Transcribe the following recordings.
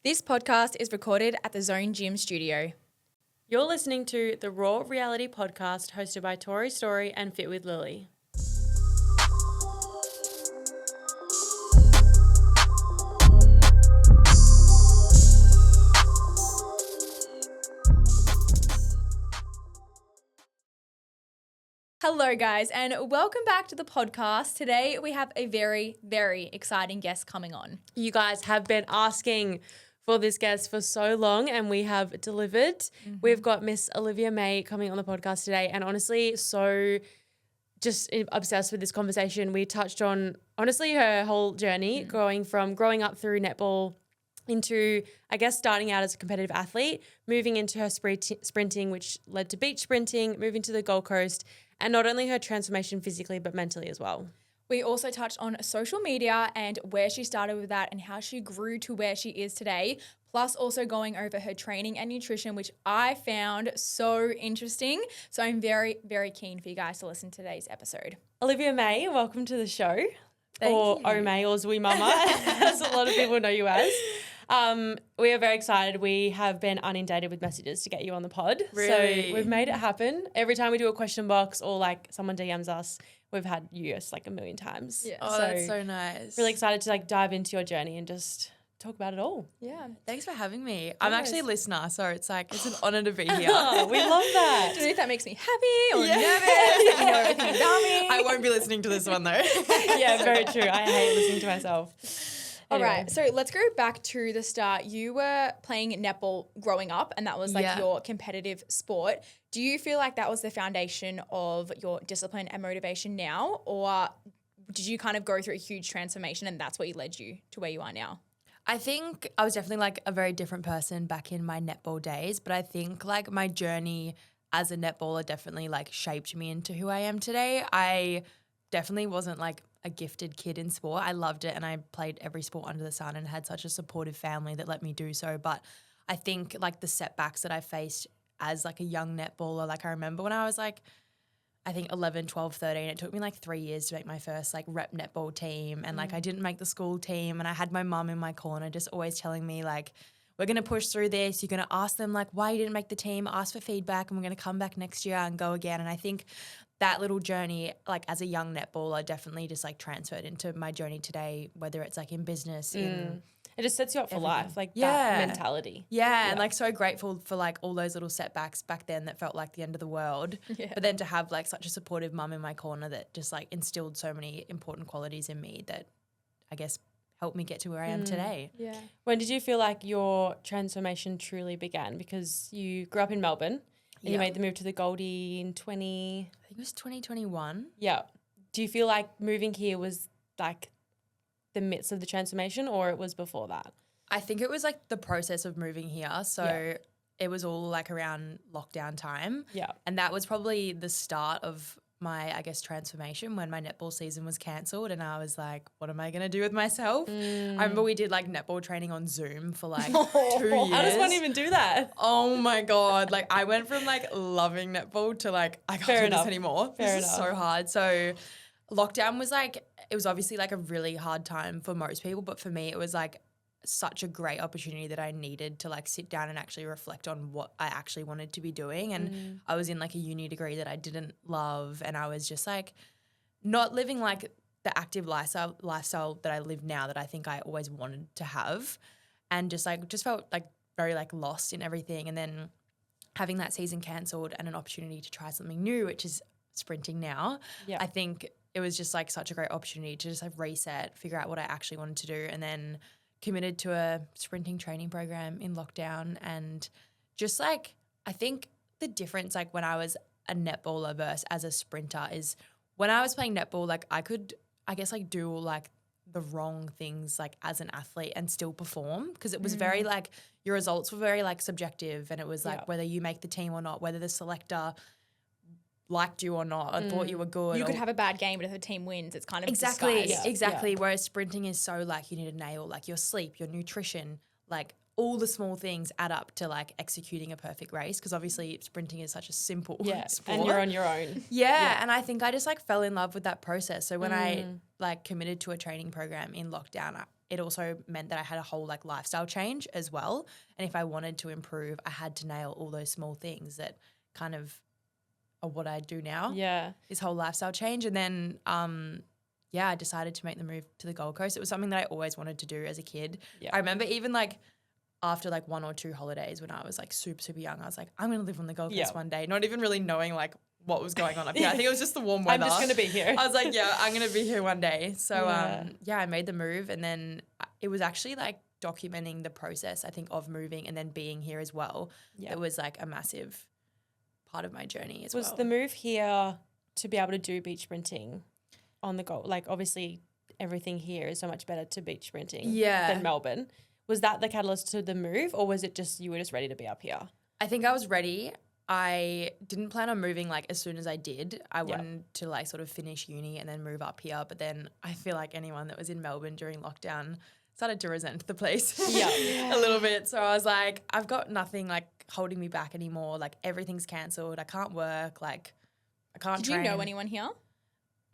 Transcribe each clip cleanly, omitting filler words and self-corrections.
This podcast is recorded at the Zone Gym studio. You're listening to the Raw Reality Podcast hosted by Tori Story and Fit with Lily. Hello guys and welcome back to the podcast. Today we have a very, very exciting guest coming on. You guys have been asking for this guest for so long and we have delivered. We've got Miss Olivia May coming on the podcast today, and honestly so just obsessed with this conversation. We touched on honestly her whole journey growing up through netball into, I guess, starting out as a competitive athlete, moving into her sprinting, which led to beach sprinting, moving to the Gold Coast, and not only her transformation physically but mentally as well. We also touched on social media and where she started with that and how she grew to where she is today, plus also going over her training and nutrition, which I found so interesting. So I'm very, very keen for you guys to listen to today's episode. Olivia May, welcome to the show. Thank or you. OMAY, or Zui Mama, as a lot of people know you as. We are very excited. We have been inundated with messages to get you on the pod. Really? So we've made it happen. Every time we do a question box or like someone DMs us, we've had you like a million times. Yeah. Oh, that's so nice. Really excited to like dive into your journey and just talk about it all. Yeah. Thanks for having me. I'm actually a listener, so it's an honor to be here. Oh, we love that. I don't know if that makes me happy or nervous that you know everything about me. I won't be listening to this one though. Yeah, very true. I hate listening to myself. All Anyway. right, so let's go back to the start. You were playing netball growing up and that was like your competitive sport. Do you feel like that was the foundation of your discipline and motivation now, or did you kind of go through a huge transformation and that's what led you to where you are now? I think I was definitely like a very different person back in my netball days, but I think like my journey as a netballer definitely like shaped me into who I am today. I definitely wasn't like a gifted kid in sport. I loved it and I played every sport under the sun and had such a supportive family that let me do so. But I think like the setbacks that I faced as like a young netballer, like I remember when I was like, I think 11, 12, 13, it took me like 3 years to make my first like rep netball team, and like I didn't make the school team, and I had my mum in my corner just always telling me like, we're going to push through this. You're going to ask them like why you didn't make the team, ask for feedback, and we're going to come back next year and go again. And I think that little journey, like as a young netballer, definitely just like transferred into my journey today, whether it's like in business, in It just sets you up for everything. life, like Yeah. that mentality. Yeah, and like so grateful for like all those little setbacks back then that felt like the end of the world. Yeah. But then to have like such a supportive mum in my corner that just like instilled so many important qualities in me that I guess helped me get to where I am today. Yeah. When did you feel like your transformation truly began? Because you grew up in Melbourne and you Yeah. made the move to the Goldie in I think it was 2021. Yeah. Do you feel like moving here was like the midst of the transformation, or it was before that? I think it was like the process of moving here. So it was all like around lockdown time. Yeah. And that was probably the start of my, I guess, transformation when my netball season was cancelled and I was like, what am I going to do with myself? I remember we did like netball training on Zoom for like 2 years. I just won't even do that. Oh my God. Like I went from like loving netball to like, I can't Fair do enough. this anymore. Fair This is so hard. So lockdown was like, it was obviously like a really hard time for most people, but for me it was like such a great opportunity that I needed to like sit down and actually reflect on what I actually wanted to be doing. And I was in like a uni degree that I didn't love, and I was just like not living like the active lifestyle that I live now that I think I always wanted to have, and just felt like very like lost in everything. And then having that season cancelled and an opportunity to try something new, which is sprinting now, Yeah. I think it was just like such a great opportunity to just like reset, figure out what I actually wanted to do, and then committed to a sprinting training program in lockdown. And just like, I think the difference like when I was a netballer versus as a sprinter is when I was playing netball, like I could, I guess like do like the wrong things like as an athlete and still perform, because it was very like your results were very like subjective, and it was like whether you make the team or not, whether the selector liked you or not, or thought you were good. You or could have a bad game, but if the team wins, it's kind of Exactly, disguised. exactly. Whereas sprinting is so like you need to nail like your sleep, your nutrition, like all the small things add up to like executing a perfect race, because obviously sprinting is such a simple sport. And you're on your own. Yeah, and I think I just like fell in love with that process. So when I like committed to a training program in lockdown, it also meant that I had a whole like lifestyle change as well. And if I wanted to improve, I had to nail all those small things that kind of are what I do now. Yeah. This whole lifestyle change. And then, I decided to make the move to the Gold Coast. It was something that I always wanted to do as a kid. Yeah. I remember even like after like 1 or 2 holidays when I was like super, super young, I was like, I'm going to live on the Gold Coast one day, not even really knowing like what was going on up here. I think it was just the warm weather. I'm just going to be here. I was like, yeah, I'm going to be here one day. So, I made the move, and then it was actually like documenting the process, I think, of moving and then being here as well. Yeah. It was like a massive part of my journey as well. Was the move here to be able to do beach sprinting on the Gold? Like obviously everything here is so much better to beach sprinting than Melbourne. Was that the catalyst to the move, or was it just you were just ready to be up here? I think I was ready. I didn't plan on moving like as soon as I did. I wanted to like sort of finish uni and then move up here. But then I feel like anyone that was in Melbourne during lockdown started to resent the place a little bit. So I was like, I've got nothing like holding me back anymore. Like everything's cancelled. I can't work. Like I can't train. Did you know anyone here?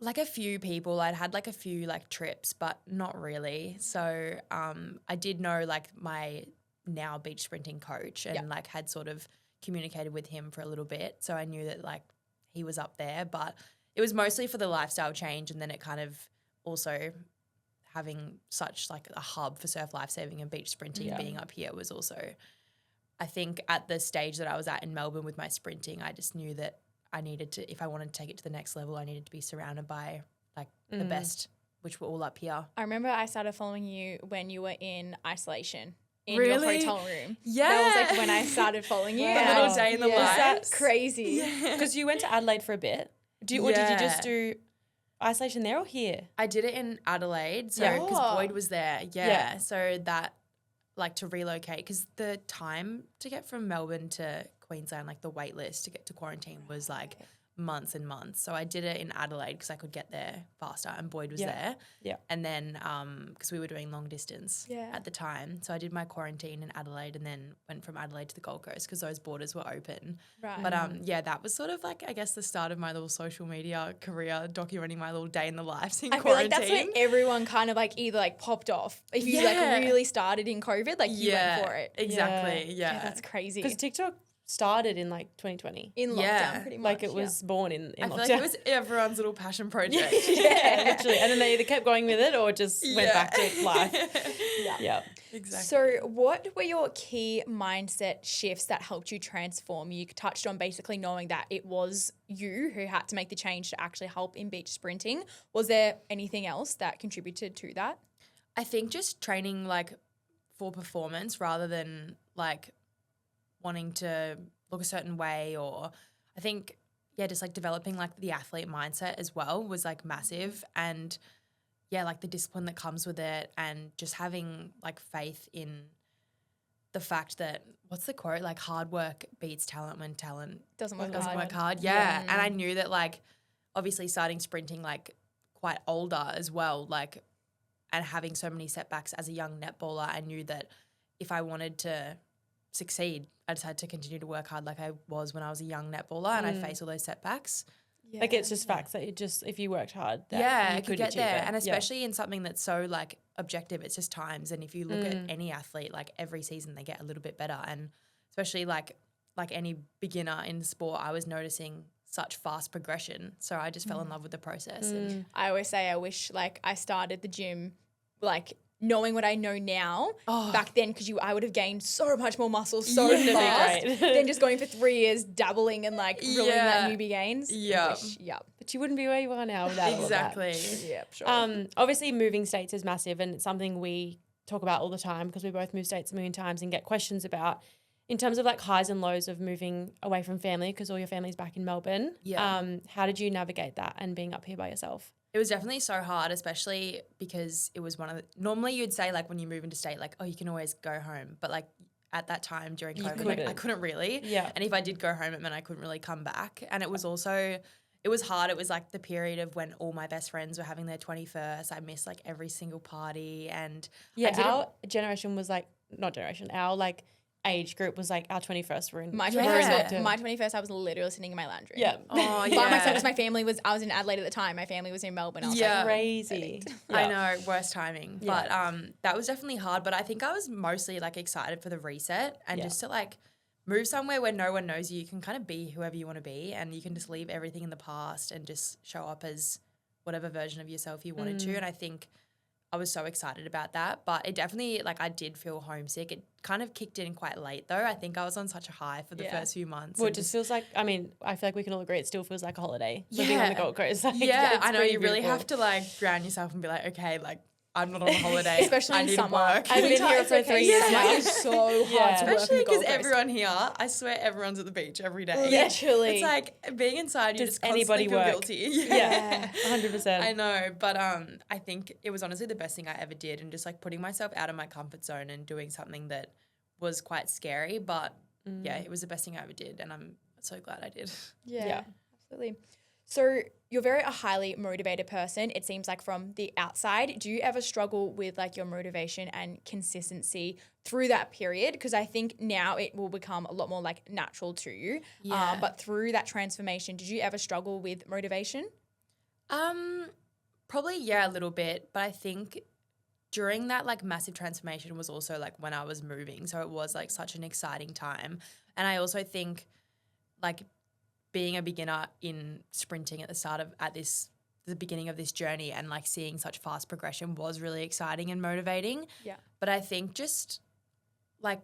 Like a few people. I'd had like a few like trips, but not really. So I did know like my now beach sprinting coach and like had sort of communicated with him for a little bit. So I knew that like he was up there, but it was mostly for the lifestyle change. And then it kind of also having such like a hub for surf lifesaving and beach sprinting being up here was also, I think at the stage that I was at in Melbourne with my sprinting, I just knew that I needed to, if I wanted to take it to the next level, I needed to be surrounded by like the best, which were all up here. I remember I started following you when you were in isolation in Really? your hotel room. Yeah. That was like when I started following you. The little day in the Is life. that crazy? Because you went to Adelaide for a bit. Or did you just do isolation there or here? I did it in Adelaide, so because Boyd was there. Yeah. So that like to relocate, because the time to get from Melbourne to Queensland, like the wait list to get to quarantine was like months and months. So I did it in Adelaide because I could get there faster, and Boyd was there. Yeah. And then because we were doing long distance at the time. So I did my quarantine in Adelaide and then went from Adelaide to the Gold Coast because those borders were open. Right. But that was sort of like, I guess, the start of my little social media career, documenting my little day in the lives in quarantine. I feel like that's when everyone kind of like either like popped off. If you like really started in COVID, like you went for it. Exactly. Yeah. That's crazy. Because TikTok started in like 2020. In lockdown, pretty much. Like it was born in I lockdown. feel like it was everyone's little passion project. Literally. And then they either kept going with it or just went back to life. Yeah. Exactly. So what were your key mindset shifts that helped you transform? You touched on basically knowing that it was you who had to make the change to actually help in beach sprinting. Was there anything else that contributed to that? I think just training like for performance rather than like wanting to look a certain way, or I think, just like developing like the athlete mindset as well was like massive, and like the discipline that comes with it, and just having like faith in the fact that, what's the quote, like hard work beats talent when talent Doesn't work hard. Yeah. And I knew that like obviously starting sprinting like quite older as well, like, and having so many setbacks as a young netballer, I knew that if I wanted to succeed, I just had to continue to work hard like I was when I was a young netballer, and I faced all those setbacks. Yeah. Like it's just facts that it just, if you worked hard, that you I could could get achieve there. it. And especially in something that's so like objective, it's just times. And if you look at any athlete, like every season they get a little bit better. And especially like any beginner in sport, I was noticing such fast progression. So I just fell in love with the process. And I always say I wish like I started the gym like knowing what I know now back then, because I would have gained so much more muscle so fast than just going for 3 years dabbling and like ruining that newbie gains. Yeah. But you wouldn't be where you are now without exactly. all of that. Yeah, sure. Obviously moving states is massive, and it's something we talk about all the time because we both move states a million times and get questions about in terms of like highs and lows of moving away from family, because all your family's back in Melbourne. How did you navigate that and being up here by yourself? It was definitely so hard, especially because it was one of the, normally you'd say like when you move into state, like, oh, you can always go home. But like at that time during COVID, like, I couldn't really. Yeah. And if I did go home, it meant I couldn't really come back. And it was also, it was hard. It was like the period of when all my best friends were having their 21st. I missed like every single party. And our generation was like, not generation, our like age group was like our 21st. We're in My Yeah. 21st, my 21st, I was literally sitting in my lounge room. Yeah. Oh, By myself, yeah. because my family was, I was in Adelaide at the time. My family was in Melbourne. I was Yeah. like, Crazy. I Yeah. know, worst timing. Yeah. But that was definitely hard. But I think I was mostly like excited for the reset and Yeah. just to like move somewhere where no one knows you. You can kind of be whoever you want to be and you can just leave everything in the past and just show up as whatever version of yourself you wanted to. And I think I was so excited about that. But it definitely, like, I did feel homesick. It kind of kicked in quite late though. I think I was on such a high for the Yeah. first few months. Well, it and just feels like, I mean, I feel like we can all agree it still feels like a holiday living on the Yeah. Gold Coast. Like, yeah, it's I know. pretty You really beautiful. have to like ground yourself and be like, okay, like I'm not on a holiday. Especially I in need summer. to work. I've been Winter, here it's for okay. 3 years Summer now. is so hard Yeah. to work on Especially the Gold because Coast. everyone here, I swear everyone's at the beach every day. Literally. It's like being inside, you Does just constantly anybody feel work? guilty. Yeah, 100%. I know, but I think it was honestly the best thing I ever did, and just like putting myself out of my comfort zone and doing something that was quite scary, but yeah, it was the best thing I ever did, and I'm so glad I did. Yeah, absolutely. So you're a highly motivated person, it seems like from the outside. Do you ever struggle with like your motivation and consistency through that period? Because I think now it will become a lot more like natural to you. Yeah. But through that transformation, did you ever struggle with motivation? Probably yeah, a little bit, but I think during that like massive transformation was also like when I was moving, so it was like such an exciting time, and I also think like being a beginner in sprinting at the beginning of this journey and like seeing such fast progression was really exciting and motivating. Yeah. But I think just like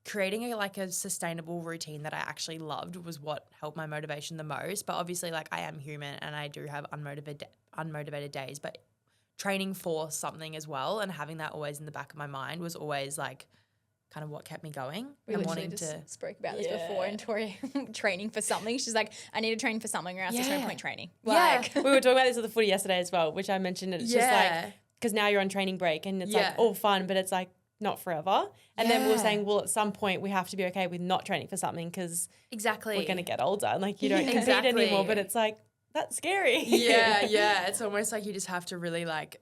creating a sustainable routine that I actually loved was what helped my motivation the most. But obviously like I am human and I do have unmotivated days, but training for something as well and having that always in the back of my mind was always like kind of what kept me going We and literally wanting just to spoke about this before, and Tori training for something. She's like, I need to train for something or else there's no Yeah. point training. Yeah. Like, We were talking about this with the footy yesterday as well, which I mentioned. It's just Yeah. like, because now you're on training break and it's Yeah. like all fun, but it's like not forever. And then we were Yeah. saying, well, at some point we have to be okay with not training for something because exactly we're going to get older and like you don't compete Exactly. anymore. But it's like, that's scary. yeah. It's almost like you just have to really like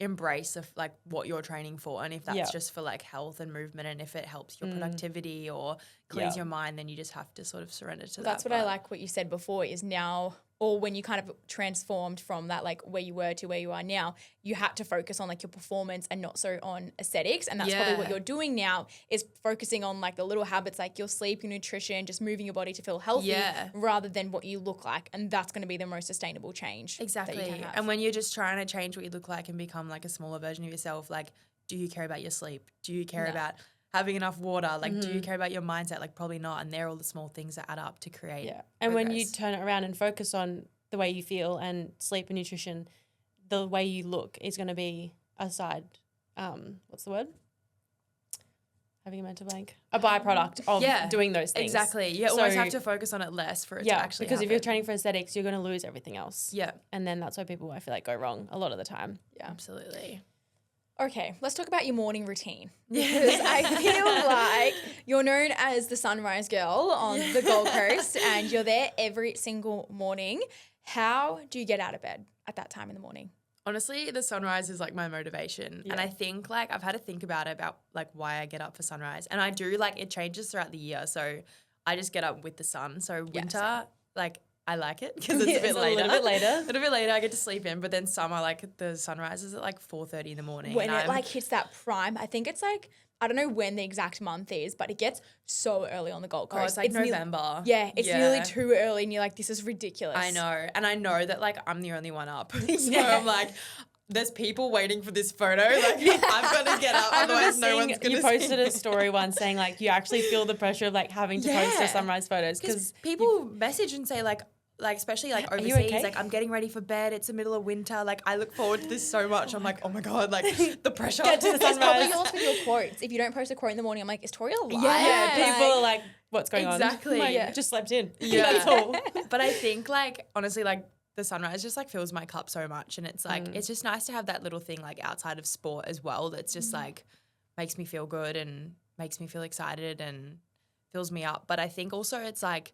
embrace of like what you're training for, and if that's Yeah. just for like health and movement, and if it helps your productivity or clears Yeah. your mind, then you just have to sort of surrender to that. that's what I But like what you said before is now, or when you kind of transformed from that like where you were to where you are now, you had to focus on like your performance and not so on aesthetics. And that's probably what Yeah. you're doing now is focusing on like the little habits like your sleep, your nutrition, just moving your body to feel healthy Yeah. rather than what you look like. And that's going to be the most sustainable change. That you Exactly. can have. And when you're just trying to change what you look like and become like a smaller version of yourself, like, do you care about your sleep? Do you care about having enough water? Like, do you care about your mindset? Like, probably not. And they're all the small things that add up to create. Yeah. And when you progress. turn it around and focus on the way you feel and sleep and nutrition, the way you look is going to be a side, what's the word? Having a mental blank. A byproduct of doing those things. Exactly. You So- almost have to focus on it less for it to actually because if you're happen. training for aesthetics, you're going to lose everything else. Yeah, And then that's why people, I feel like, go wrong a lot of the time. absolutely. Okay, let's talk about your morning routine because I feel like you're known as the sunrise girl on the Gold Coast and you're there every single morning. How do you get out of bed at that time in the morning? Honestly, the sunrise is like my motivation. And I think like I've had to think about it about like why I get up for sunrise. And I do like it changes throughout the year. So I just get up with the sun. So winter, like I like it because it's a bit later. A little bit later. A little bit later, I get to sleep in. But then summer, like the sunrise is at like 4:30 in the morning. When and it like hits that prime, I think it's like, I don't know when the exact month is, but it gets so early on the Gold Coast. it's like nearly- November. it's nearly too early and you're like, this is ridiculous. I know. And I know that like I'm the only one up. So I'm like, there's people waiting for this photo. Like I've got to get up, I remember otherwise no seeing one's going to you posted a story once saying like you actually feel the pressure of like having to post your sunrise photos Because because people message and say like especially like Are you overseas, okay? like I'm getting ready for bed. It's the middle of winter. Like I look forward to this so much. I'm like, oh my God, like the pressure. Get to the It's probably sunrise. yours with your quotes. If you don't post a quote in the morning, I'm like, is Tori alive? Yeah, people are like, what's going Exactly. on? Like, Yeah. just slept in. Yeah. That's all. But I think like honestly, like the sunrise just like fills my cup so much, and it's like it's just nice to have that little thing like outside of sport as well. That's just like makes me feel good and makes me feel excited and fills me up. But I think also it's like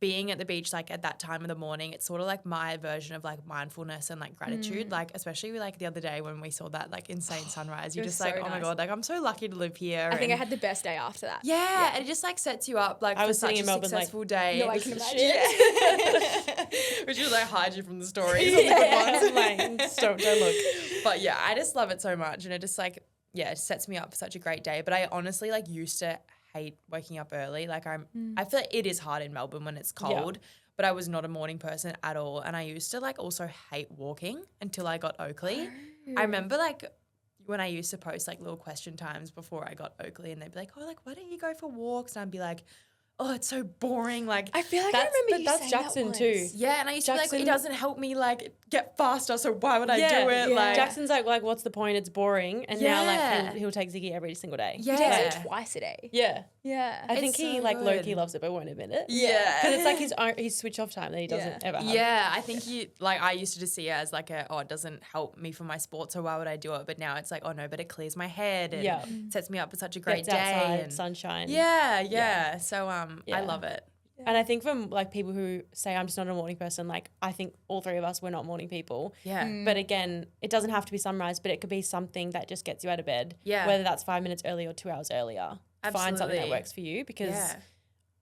being at the beach, like at that time of the morning, it's sort of like my version of like mindfulness and like gratitude. Like especially like the other day when we saw that like insane sunrise, you're just like, oh my God, like I'm so lucky to live here. I think I had the best day after that. Yeah, and it just like sets you up like for such a successful day. No, I can imagine. Yeah. Which was like hide you from the stories on the good ones. Like, don't look. But yeah, I just love it so much, and it just like it sets me up for such a great day. But I honestly like used to hate waking up early. Like I feel like it is hard in Melbourne when it's cold, but I was not a morning person at all. And I used to like also hate walking until I got Oakley. I remember like when I used to post like little question times before I got Oakley, and they'd be like, oh, like why don't you go for walks? And I'd be like, oh, it's so boring. Like I feel like I remember you saying Jackson that too. once. Yeah, and I used to be like, it doesn't help me like get faster, so why would I do it? Yeah. Like Jackson's like, what's the point? It's boring. And now like he'll take Ziggy every single day. He takes it twice a day. Yeah. Yeah. I think he so like good. low-key loves it but won't admit it. Yeah. Because it's like his switch off time that he doesn't ever have. Yeah, I think I used to just see it as like it doesn't help me for my sport, so why would I do it? But now it's like, oh no, but it clears my head and sets me up for such a great Gets day. outside, And sunshine. Yeah. So I love it. And I think from like people who say I'm just not a morning person, like I think all three of us, we're not morning people. Yeah. But again, it doesn't have to be sunrise, but it could be something that just gets you out of bed. Yeah. Whether that's 5 minutes early or 2 hours earlier. Find something that Absolutely. works for you because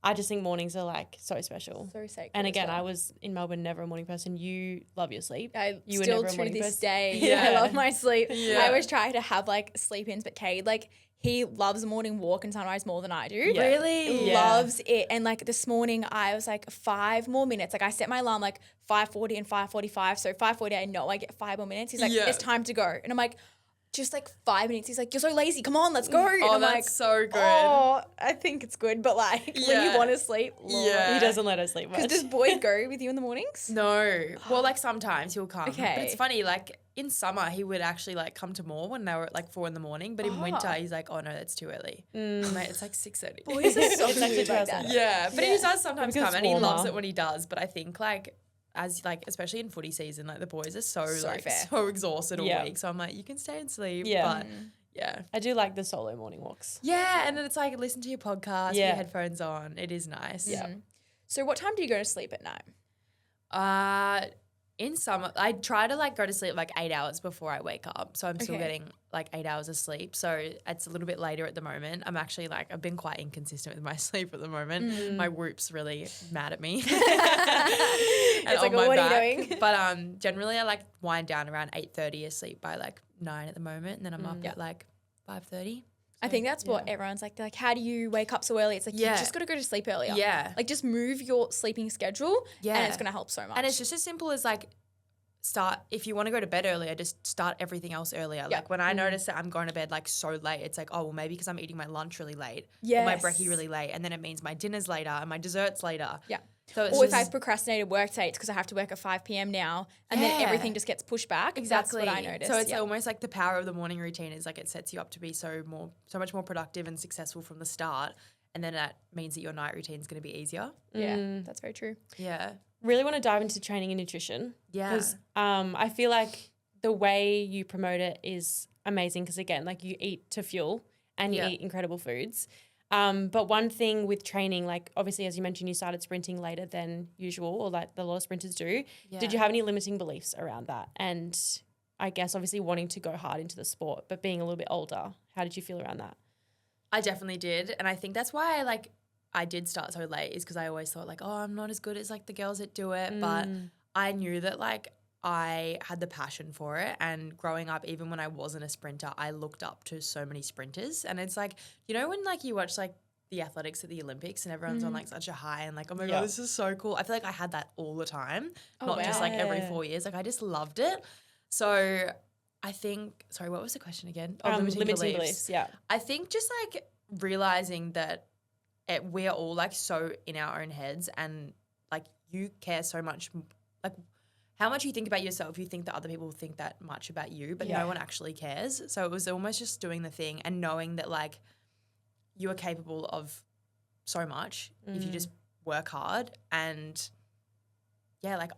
I just think mornings are like so special. So sacred. And again, as well. I was in Melbourne, never a morning person. You love your sleep. You were still never a to morning this person. day. I love my sleep. Yeah. I always try to have like sleep-ins, but Cade, like he loves a morning walk and sunrise more than I do. Yeah. Really? He loves it. And like this morning I was like 5 more minutes. Like I set my alarm like 5:40 and 5:45. So 5:40 I know I get 5 more minutes. He's like, it's time to go. And I'm like, just like 5 minutes. He's like, you're so lazy. Come on, let's go. And Oh, I'm that's like, so good. oh, I think it's good. But like when you want to sleep, Lord. Yeah. He doesn't let us sleep much. Does Boyd go with you in the mornings? No. Well, like sometimes he'll come. Okay. But it's funny, like in summer he would actually like come to more when they were at like 4 a.m. But in winter he's like, oh no, that's too early. Mate, it's like 6:30. Boys are so It's actually weird 2 like hours that. later. Yeah, but he does sometimes Because come, it's and he loves warmer. it when he does. But I think like as like especially in footy season, like the boys are so like fair. so exhausted all Yeah. week. So I'm like, you can stay and sleep. Yeah. But yeah. I do like the solo morning walks. Yeah, and then it's like listen to your podcast, with Yeah. your headphones on. It is nice. Yeah. So what time do you go to sleep at night? In summer, I try to like go to sleep like 8 hours before I wake up. So I'm still Okay. getting like 8 hours of sleep. So it's a little bit later at the moment. I'm actually like, I've been quite inconsistent with my sleep at the moment. My whoop's really mad at me. It's like, what are you doing? But generally I like wind down around 8:30 asleep by like 9 at the moment. And then I'm up at like 5:30. I think that's what everyone's like. They're like, how do you wake up so early? It's like, you just got to go to sleep earlier. Yeah. Like, just move your sleeping schedule and it's going to help so much. And it's just as simple as like if you want to go to bed earlier, just start everything else earlier. Like when I notice that I'm going to bed like so late, it's like, oh, well, maybe because I'm eating my lunch really late or my brekkie really late. And then it means my dinner's later and my dessert's later. Yeah. So it's or if just, I've procrastinated work today, it's because I have to work at 5 p.m. now and then everything just gets pushed back. exactly. That's what I noticed. So it's almost like the power of the morning routine is like it sets you up to be so much more productive and successful from the start. And then that means that your night routine is going to be easier. Yeah, that's very true. Yeah. Really want to dive into training and nutrition. Yeah. Because I feel like the way you promote it is amazing because, again, like you eat to fuel and you eat incredible foods. But one thing with training, like obviously, as you mentioned, you started sprinting later than usual or like a lot of sprinters do. Yeah. Did you have any limiting beliefs around that? And I guess obviously wanting to go hard into the sport, but being a little bit older, how did you feel around that? I definitely did. And I think that's why I did start so late is because I always thought like, oh, I'm not as good as like the girls that do it. But I knew that like I had the passion for it. And growing up, even when I wasn't a sprinter, I looked up to so many sprinters. And it's like, you know, when like you watch like the athletics at the Olympics and everyone's on like such a high and like, oh my God, this is so cool. I feel like I had that all the time, not just like every 4 years. Like I just loved it. So I think, sorry, what was the question again? Oh, limiting beliefs. Yeah. I think just like realizing that we're all like so in our own heads and like you care so much, like how much you think about yourself, you think that other people think that much about you, but no one actually cares. So it was almost just doing the thing and knowing that like you are capable of so much if you just work hard. And yeah, like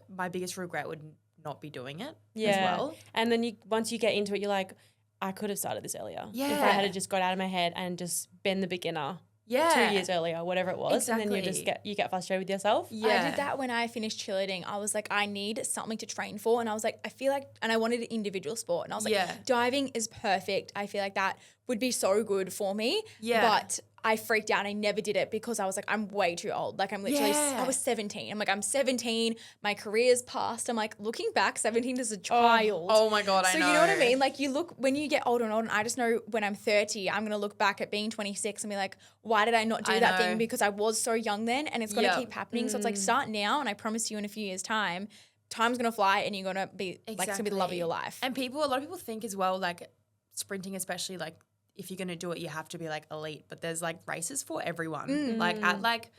my biggest regret would not be doing it as well. And then once you get into it, you're like, I could have started this earlier. Yeah. If I had just got out of my head and just been the beginner Yeah. 2 years earlier, whatever it was. And then you get frustrated with yourself. I did that when I finished cheerleading. I was like, I need something to train for. And I was like, I feel like, and I wanted an individual sport. And I was like, diving is perfect. I feel like that would be so good for me. Yeah. But I freaked out and I never did it because I was like, I'm way too old. Like I'm literally, I was 17. I'm like, I'm 17. My career's passed. I'm like, looking back, 17 is a child. Oh my God, I know. So you know what I mean? Like you look, when you get older and older, and I just know when I'm 30, I'm going to look back at being 26 and be like, why did I not do that thing? Because I was so young then, and it's going to keep happening. So it's like, start now. And I promise you in a few years' time's going to fly and you're going to be like, it's going to be the love of your life. And a lot of people think as well, like sprinting, especially like, if you're going to do it, you have to be like elite, but there's like races for everyone. Like at like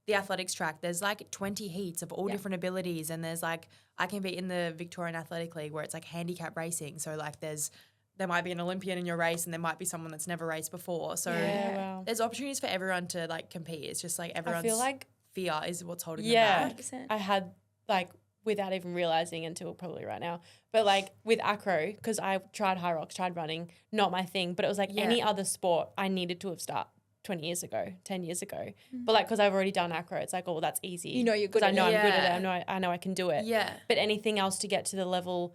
the athletics track, there's like 20 heats of all different abilities. And there's like, I can be in the Victorian Athletic League where it's like handicap racing. So like there might be an Olympian in your race and there might be someone that's never raced before. So there's opportunities for everyone to like compete. It's just like everyone's I feel like fear is what's holding them back. 100%. I had like, without even realizing until probably right now, but like with acro, because I tried high rocks, tried running, not my thing, but it was like any other sport I needed to have started 20 years ago, 10 years ago. But like, because I've already done acro, it's like, oh, that's easy. You know you're good at it. I know I'm good at it. I know I can do it. Yeah. But anything else to get to the level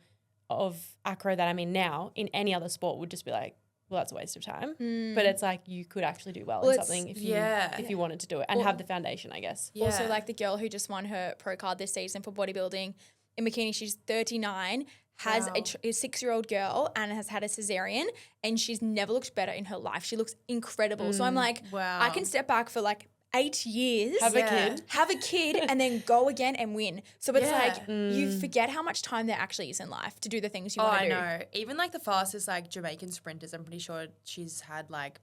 of acro that I'm in now, in any other sport would just be like, well, that's a waste of time. But it's like you could actually do well in something if you wanted to do it and have the foundation, I guess. Yeah. Also, like the girl who just won her pro card this season for bodybuilding in bikini, she's 39, has a 6-year-old girl and has had a cesarean, and she's never looked better in her life. She looks incredible. So I'm like, I can step back for like 8 years, have a kid, and then go again and win. So it's like you forget how much time there actually is in life to do the things you want to do. I know. Even like the fastest like Jamaican sprinters, I'm pretty sure she's like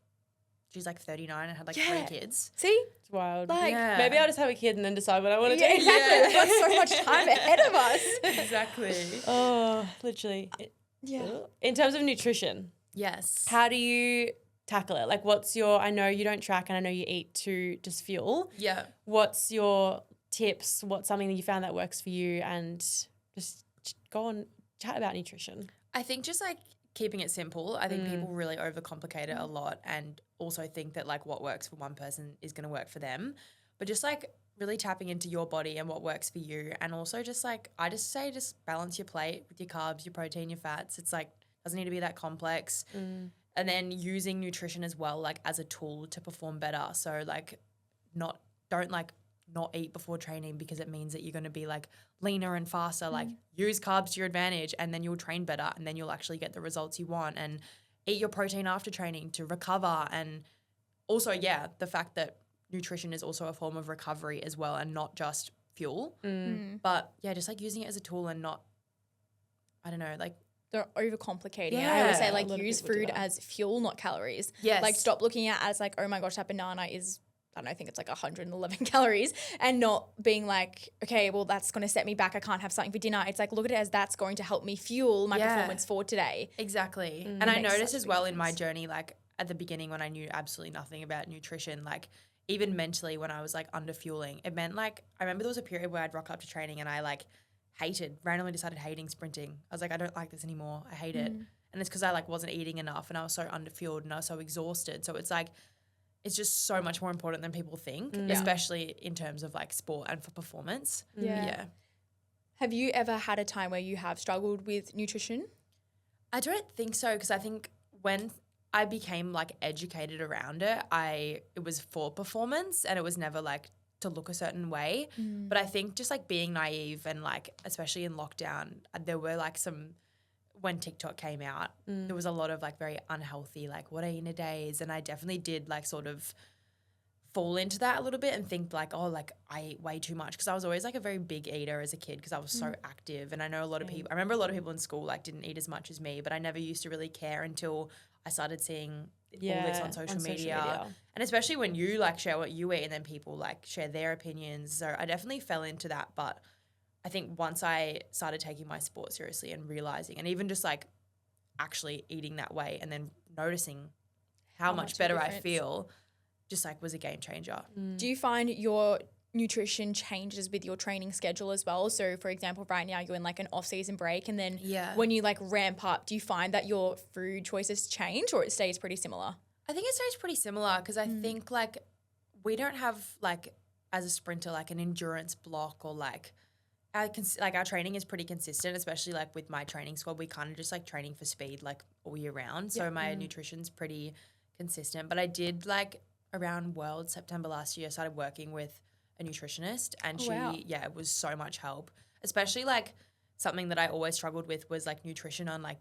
39 and had like 3 kids. See? It's wild. Like, maybe I'll just have a kid and then decide what I want to do. Exactly. We've got so much time ahead of us. Exactly. Oh, literally. In terms of nutrition. Yes. How do you tackle it? Like I know you don't track and I know you eat to just fuel. Yeah. What's your tips? What's something that you found that works for you? And just go on, chat about nutrition. I think just like keeping it simple. I think people really overcomplicate it a lot and also think that like what works for one person is going to work for them. But just like really tapping into your body and what works for you. And also just like, I just say just balance your plate with your carbs, your protein, your fats. It's like, doesn't need to be that complex. And then using nutrition as well, like as a tool to perform better. So like don't not eat before training because it means that you're going to be like leaner and faster. Like use carbs to your advantage and then you'll train better and then you'll actually get the results you want. And eat your protein after training to recover. And also, the fact that nutrition is also a form of recovery as well and not just fuel. But just like using it as a tool and not, I don't know, like they're overcomplicating it. I always say like use food as fuel, not calories. Yes. Like stop looking at it as like, oh my gosh, that banana is, I don't know, I think it's like 111 calories, and not being like, okay, well that's going to set me back. I can't have something for dinner. It's like, look at it as that's going to help me fuel my performance for today. Exactly. And I noticed as well in my journey, like at the beginning when I knew absolutely nothing about nutrition, like even mentally when I was like under fueling, it meant like, I remember there was a period where I'd rock up to training and I like randomly decided hating sprinting. I was like, I don't like this anymore. I hate it. And it's because I like wasn't eating enough and I was so underfueled and I was so exhausted. So it's like, it's just so much more important than people think, especially in terms of like sport and for performance. Yeah. Have you ever had a time where you have struggled with nutrition? I don't think so, because I think when I became like educated around it, it was for performance and it was never like to look a certain way. But I think just like being naive and like, especially in lockdown, there were like when TikTok came out, there was a lot of like very unhealthy, like what I eat in a days. And I definitely did like sort of fall into that a little bit and think like, oh, like I eat way too much. Cause I was always like a very big eater as a kid because I was so active. And I know I remember a lot of people in school like didn't eat as much as me, but I never used to really care until I started seeing all this on social media. And especially when you like share what you eat and then people like share their opinions. So I definitely fell into that. But I think once I started taking my sport seriously and realizing and even just like actually eating that way and then noticing how much better I feel, just like was a game changer. Do you find your nutrition changes with your training schedule as well? So for example, right now you're in like an off-season break and then when you like ramp up, do you find that your food choices change or it stays pretty similar? I think it stays pretty similar because I think like we don't have like as a sprinter like an endurance block or like our training is pretty consistent, especially like with my training squad. We kind of just like training for speed like all year round. So my nutrition's pretty consistent. But I did like around World September last year, started working with a nutritionist, and it was so much help. Especially like something that I always struggled with was like nutrition on like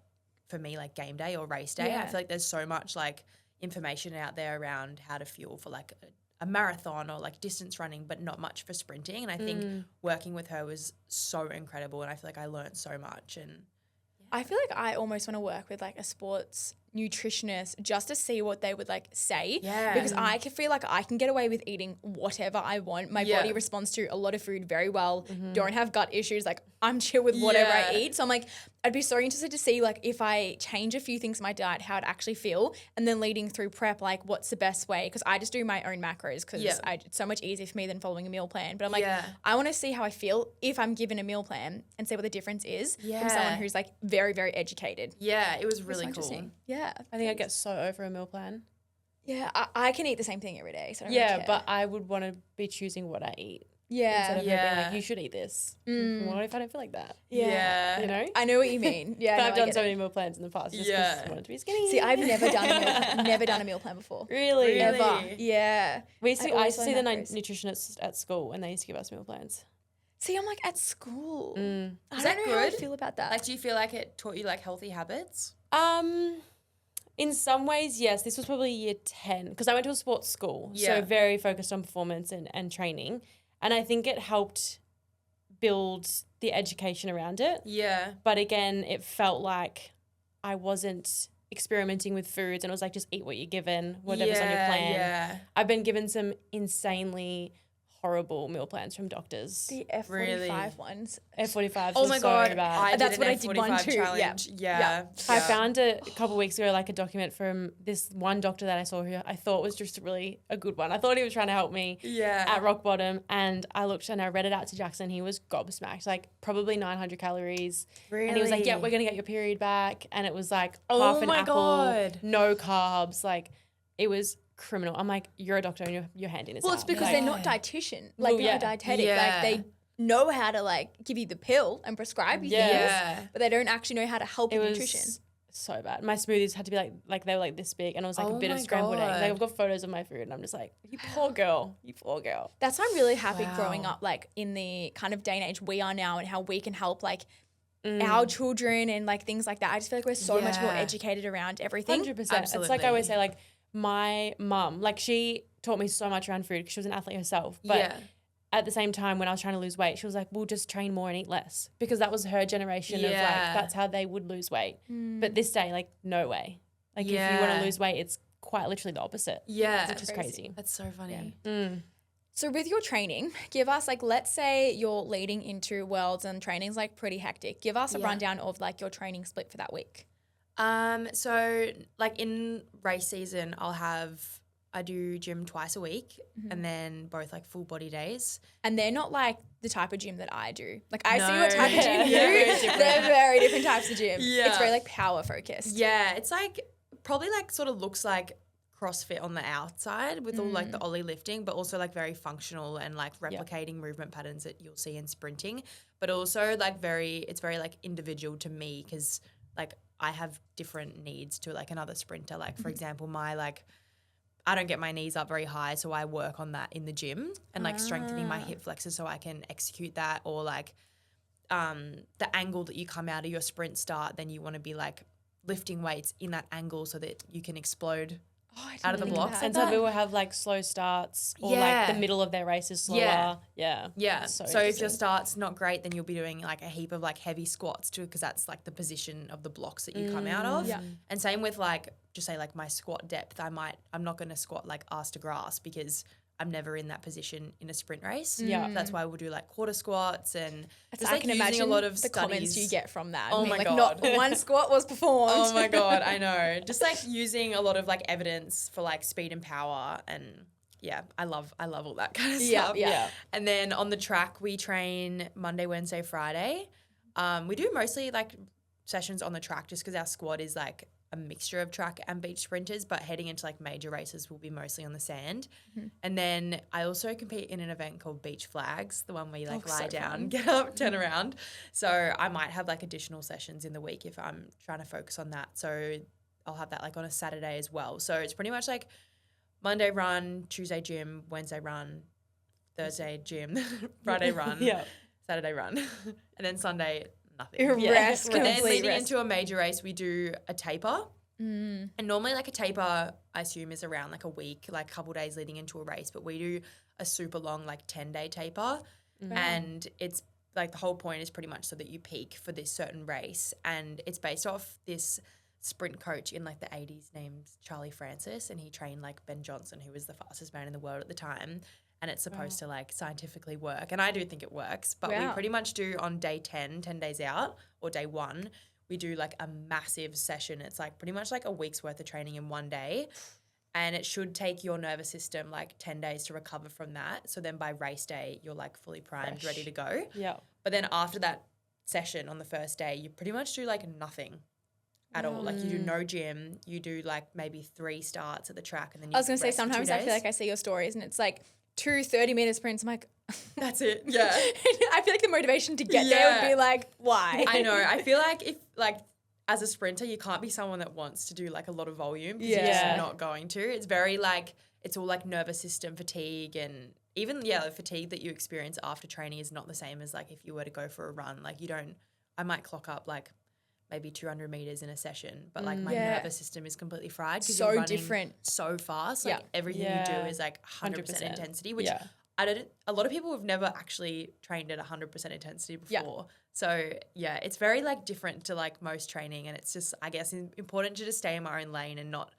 for me like game day or race day. I feel like there's so much like information out there around how to fuel for like a marathon or like distance running, but not much for sprinting. And I think working with her was so incredible, and I feel like I learned so much. And I feel like I almost want to work with like a sports nutritionist just to see what they would like say. Yeah. Because I can feel like I can get away with eating whatever I want. My body responds to a lot of food very well. Don't have gut issues. Like I'm chill with whatever I eat. So I'm like, I'd be so interested to see like if I change a few things in my diet, how it actually feel. And then leading through prep, like what's the best way? Because I just do my own macros because it's so much easier for me than following a meal plan. But I'm like, I want to see how I feel if I'm given a meal plan and see what the difference is from someone who's like very, very educated. Yeah, it was really cool. Yeah. I think I'd get so over a meal plan. Yeah, I can eat the same thing every day. So I don't really care. But I would want to be choosing what I eat. Yeah. Instead of her being like, you should eat this. What if I don't feel like that? Yeah. You know? I know what you mean. Yeah. But I've done so many meal plans in the past just because I wanted to be skinny. See, I've never done a meal plan before. Really? Never. Yeah. I used to see the nutritionists at school and they used to give us meal plans. See, I'm like at school. Is I that don't know good? how I feel about that. Like, do you feel like it taught you like healthy habits? In some ways, yes. This was probably year 10 because I went to a sports school. So very focused on performance and training. And I think it helped build the education around it. Yeah. But again, it felt like I wasn't experimenting with foods and it was like, just eat what you're given, whatever's on your plan. Yeah. I've been given some insanely horrible meal plans from doctors. The F45 ones. F45s Oh were my so God. bad. That's what I did one too. Challenge. Yeah. I found a couple of weeks ago like a document from this one doctor that I saw who I thought was just really a good one. I thought he was trying to help me at rock bottom, and I looked and I read it out to Jackson. He was gobsmacked, like probably 900 calories. Really? And he was like, yeah, we're going to get your period back. And it was like half an apple, no carbs. Like it was criminal. I'm like, you're a doctor and you're handing this out. Well, it's because they're not dietitian. Like they're not dietetic. Like they know how to like give you the pill and prescribe you things, but they don't actually know how to help with nutrition. So bad. My smoothies had to be like they were like this big, and it was like a bit of scrambled eggs. Like I've got photos of my food, and I'm just like, you poor girl. That's why I'm really happy growing up like in the kind of day and age we are now, and how we can help like our children and like things like that. I just feel like we're so much more educated around everything. 100%. Absolutely. It's like I always say, like my mum, like she taught me so much around food because she was an athlete herself. But at the same time, when I was trying to lose weight, she was like, we'll just train more and eat less, because that was her generation of like, that's how they would lose weight. But this day, like, no way. Like if you want to lose weight, it's quite literally the opposite. Yeah. Which is crazy. That's so funny. So with your training, give us like, let's say you're leading into Worlds and training's like pretty hectic. Give us a rundown of like your training split for that week. So like in race season, I do gym twice a week and then both like full body days. And they're not like the type of gym that I do. Like I see what type of gym you do. They're very different types of gym. Yeah. It's very like power focused. Yeah. It's like probably like sort of looks like CrossFit on the outside with all like the ollie lifting, but also like very functional and like replicating movement patterns that you'll see in sprinting, but also like it's very like individual to me, because like I have different needs to like another sprinter. Like for example, I don't get my knees up very high, so I work on that in the gym and like strengthening my hip flexors so I can execute that, or like the angle that you come out of your sprint start, then you want to be like lifting weights in that angle so that you can explode out of the blocks. And some people have like slow starts, or like the middle of their race is slower. Yeah. So if your start's not great, then you'll be doing like a heap of like heavy squats too, because that's like the position of the blocks that you come out of. Yeah. And same with like, just say like my squat depth, I'm not going to squat like ass to grass because I'm never in that position in a sprint race. Yeah. That's why we'll do like quarter squats, and just like using a lot of the comments you get from that. Oh my God. Not one squat was performed. Oh my God, I know. Just like using a lot of like evidence for like speed and power, and I love all that kind of stuff. Yeah. And then on the track, we train Monday, Wednesday, Friday. We do mostly like sessions on the track just because our squad is like a mixture of track and beach sprinters, but heading into like major races will be mostly on the sand. And then I also compete in an event called Beach Flags, the one where you like lie down, get up, turn around. So I might have like additional sessions in the week if I'm trying to focus on that. So I'll have that like on a Saturday as well. So it's pretty much like Monday run, Tuesday gym, Wednesday run, Thursday gym, Friday run, Saturday run, and then Sunday nothing. Rest, But then complete leading rest. into a major race, we do a taper. And normally like a taper, I assume, is around like a week, like a couple days leading into a race. But we do a super long like 10-day taper. And it's like the whole point is pretty much so that you peak for this certain race. And it's based off this sprint coach in like the 80s named Charlie Francis. And he trained like Ben Johnson, who was the fastest man in the world at the time. And it's supposed to like scientifically work. And I do think it works. But we pretty much do on day 10 days out, or day 1, we do like a massive session. It's like pretty much like a week's worth of training in one day. And it should take your nervous system like 10 days to recover from that. So then by race day, you're like fully primed, ready to go. Yeah. But then after that session on the first day, you pretty much do like nothing at all. Like you do no gym, you do like maybe 3 starts at the track, and then you I was going to say, rest for 2 sometimes I feel days. like I see your stories and it's like 2 30-minute sprints. I'm like, That's it. Yeah. I feel like the motivation to get there would be like, why? I know. I feel like if like as a sprinter, you can't be someone that wants to do like a lot of volume because you're just not going to. It's very like, it's all like nervous system fatigue, and even, the fatigue that you experience after training is not the same as like if you were to go for a run. Like I might clock up like maybe 200 meters in a session, but like my nervous system is completely fried because So you're running different. so fast. Like everything you do is like 100% intensity, which a lot of people have never actually trained at 100% intensity before. So it's very like different to like most training, and it's just, I guess, important to just stay in my own lane and not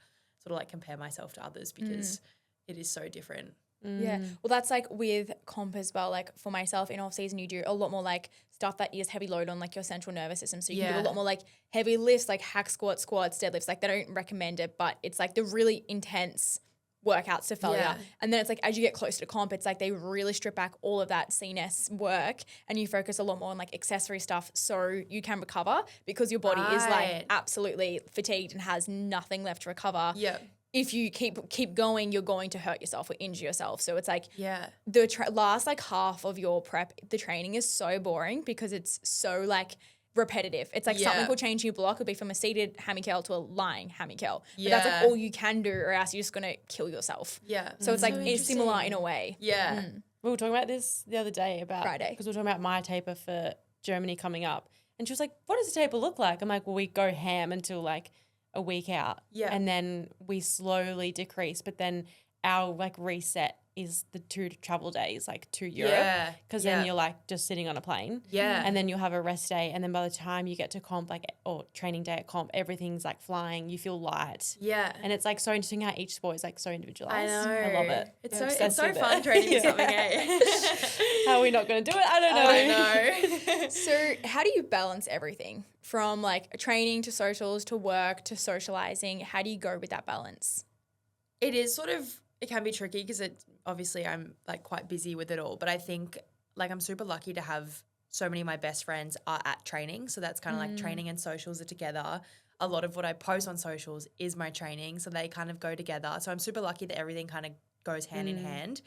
sort of like compare myself to others because it is so different. Yeah. Well, that's like with comp as well. Like for myself in off season, you do a lot more like stuff that is heavy load on like your central nervous system. So you can do a lot more like heavy lifts, like hack squats, deadlifts. Like they don't recommend it, but it's like the really intense workouts to failure. And then it's like as you get closer to comp, it's like they really strip back all of that CNS work and you focus a lot more on like accessory stuff so you can recover, because your body is like absolutely fatigued and has nothing left to recover. If you keep going, you're going to hurt yourself or injure yourself. So it's like the last like half of your prep, the training is so boring because it's so like repetitive. It's like something will change your block. It'll be from a seated hammy curl to a lying hammy curl. But that's like all you can do, or else you're just going to kill yourself. So it's like it's similar in a way. We were talking about this the other day about Friday, because we were talking about my taper for Germany coming up, and she was like, what does a taper look like? I'm like, well, we go ham until like a week out, and then we slowly decrease, but then our like reset is the 2 travel days, like to Europe, because then you're like just sitting on a plane, and then you'll have a rest day, and then by the time you get to comp, like, or training day at comp, everything's like flying, you feel light, and it's like so interesting how each sport is like so individualized. I know, I love it. It's so fun training for something. How are we not going to do it? I don't know. So how do you balance everything from like training to socials to work to socializing? How do you go with that balance? It is sort of, it can be tricky because obviously I'm like quite busy with it all, but I think like I'm super lucky to have so many of my best friends are at training. So that's kind of like training and socials are together. A lot of what I post on socials is my training. So they kind of go together. So I'm super lucky that everything kind of goes hand in hand.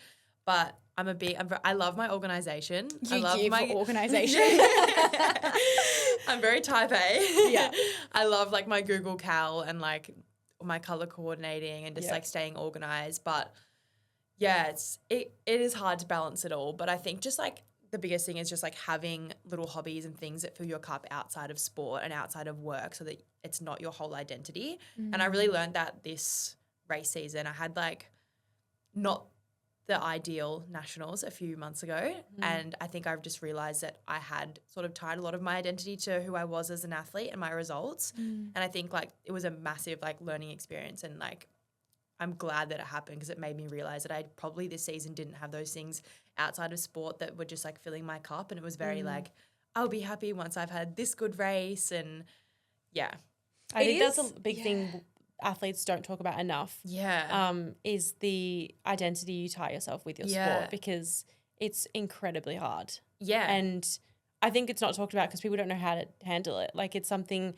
But I love my organization. I love my organization. I'm very type A. I love like my Google Cal and like my color coordinating and just like staying organized. But it is hard to balance it all. But I think just like the biggest thing is just like having little hobbies and things that fill your cup outside of sport and outside of work so that it's not your whole identity. And I really learned that this race season. I had like not the ideal nationals a few months ago. And I think I've just realized that I had sort of tied a lot of my identity to who I was as an athlete and my results. And I think like it was a massive like learning experience, and like I'm glad that it happened because it made me realize that I probably this season didn't have those things outside of sport that were just like filling my cup. And it was very like, I'll be happy once I've had this good race. And I think that's a big thing athletes don't talk about enough. Is the identity you tie yourself with your sport, because it's incredibly hard. And I think it's not talked about because people don't know how to handle it. Like it's something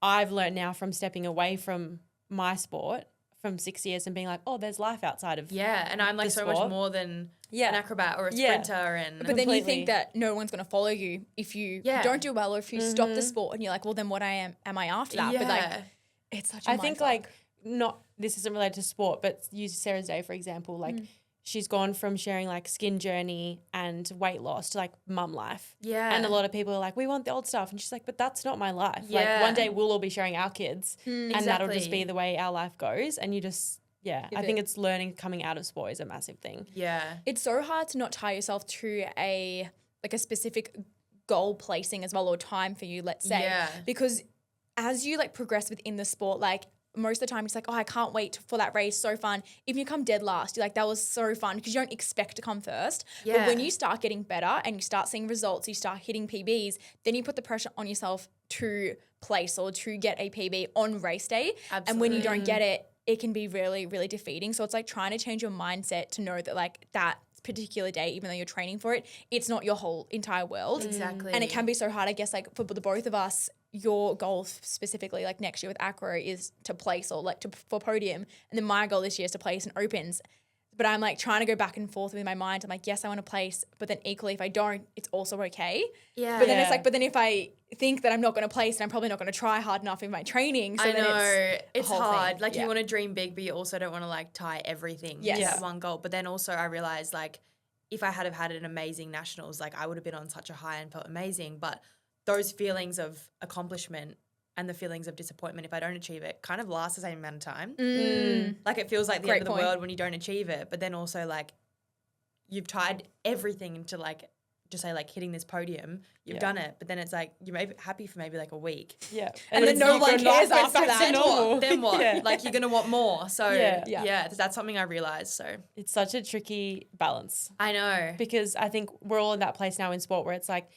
I've learned now from stepping away from my sport from 6 years and being like, oh, there's life outside of and I'm like so sport. much more than an acrobat or a sprinter. And but then you think that no one's going to follow you if you don't do well or if you stop the sport, and you're like, well, then what am I after that? But like, it's such a I think like this isn't related to sport, but use Sarah's Day, for example, like she's gone from sharing like skin journey and weight loss to like mum life. Yeah. And a lot of people are like, we want the old stuff. And she's like, but that's not my life. Like one day we'll all be sharing our kids and that'll just be the way our life goes. And you just, I think it's learning coming out of sport is a massive thing. Yeah. It's so hard to not tie yourself to a specific goal placing as well, or time for you, let's say. Yeah. Because as you like progress within the sport, like most of the time it's like, oh, I can't wait for that race, so fun. If you come dead last, you're like, that was so fun, because you don't expect to come first. Yeah. But when you start getting better and you start seeing results, you start hitting PBs, then you put the pressure on yourself to place or to get a PB on race day. Absolutely. And when you don't get it, it can be really, really defeating. So it's like trying to change your mindset to know that like that particular day, even though you're training for it, it's not your whole entire world. Exactly. And it can be so hard, I guess, like for the both of us, your goal specifically like next year with Acro is to place or like for podium. And then my goal this year is to place in opens. But I'm like trying to go back and forth with my mind. I'm like, yes, I want to place, but then equally if I don't, it's also okay. Yeah. But then it's like, but then if I think that I'm not going to place, then I'm probably not going to try hard enough in my training. So I then know. It's hard. thing. Like you want to dream big, but you also don't want to like tie everything to one goal. But then also I realized like if I had had an amazing nationals, like I would have been on such a high and felt amazing. But those feelings of accomplishment and the feelings of disappointment if I don't achieve it kind of last the same amount of time. Like it feels like the end of the world when you don't achieve it. But then also like you've tied everything into like just say like hitting this podium, you've done it. But then it's like you're maybe happy for maybe like a week. Yeah. And then no one cares after that. Then what? Yeah. Like you're going to want more. So Yeah. that's something I realized. So It's such a tricky balance. I know. Because I think we're all in that place now in sport where it's like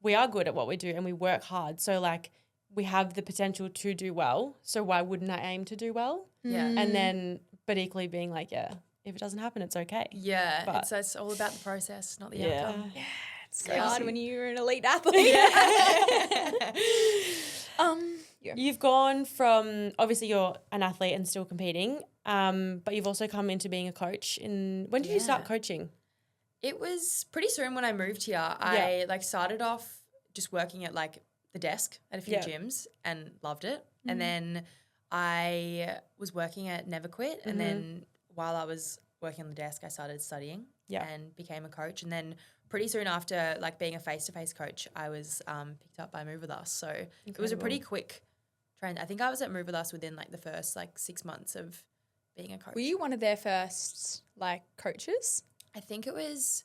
we are good at what we do and we work hard. So like we have the potential to do well. So why wouldn't I aim to do well? Yeah. And then, but equally being like, if it doesn't happen, it's okay. Yeah. But it's all about the process, not the outcome. Yeah, it's so hard when you're an elite athlete. You've gone from, obviously you're an athlete and still competing, but you've also come into being a coach. When did you start coaching? It was pretty soon when I moved here. I like started off just working at like the desk at a few gyms and loved it. And then I was working at Never Quit. And then while I was working on the desk, I started studying and became a coach. And then pretty soon after like being a face-to-face coach, I was picked up by Move With Us. So it was a pretty quick trend. I think I was at Move With Us within like the first like 6 months of being a coach. Were you one of their first like coaches? I think there was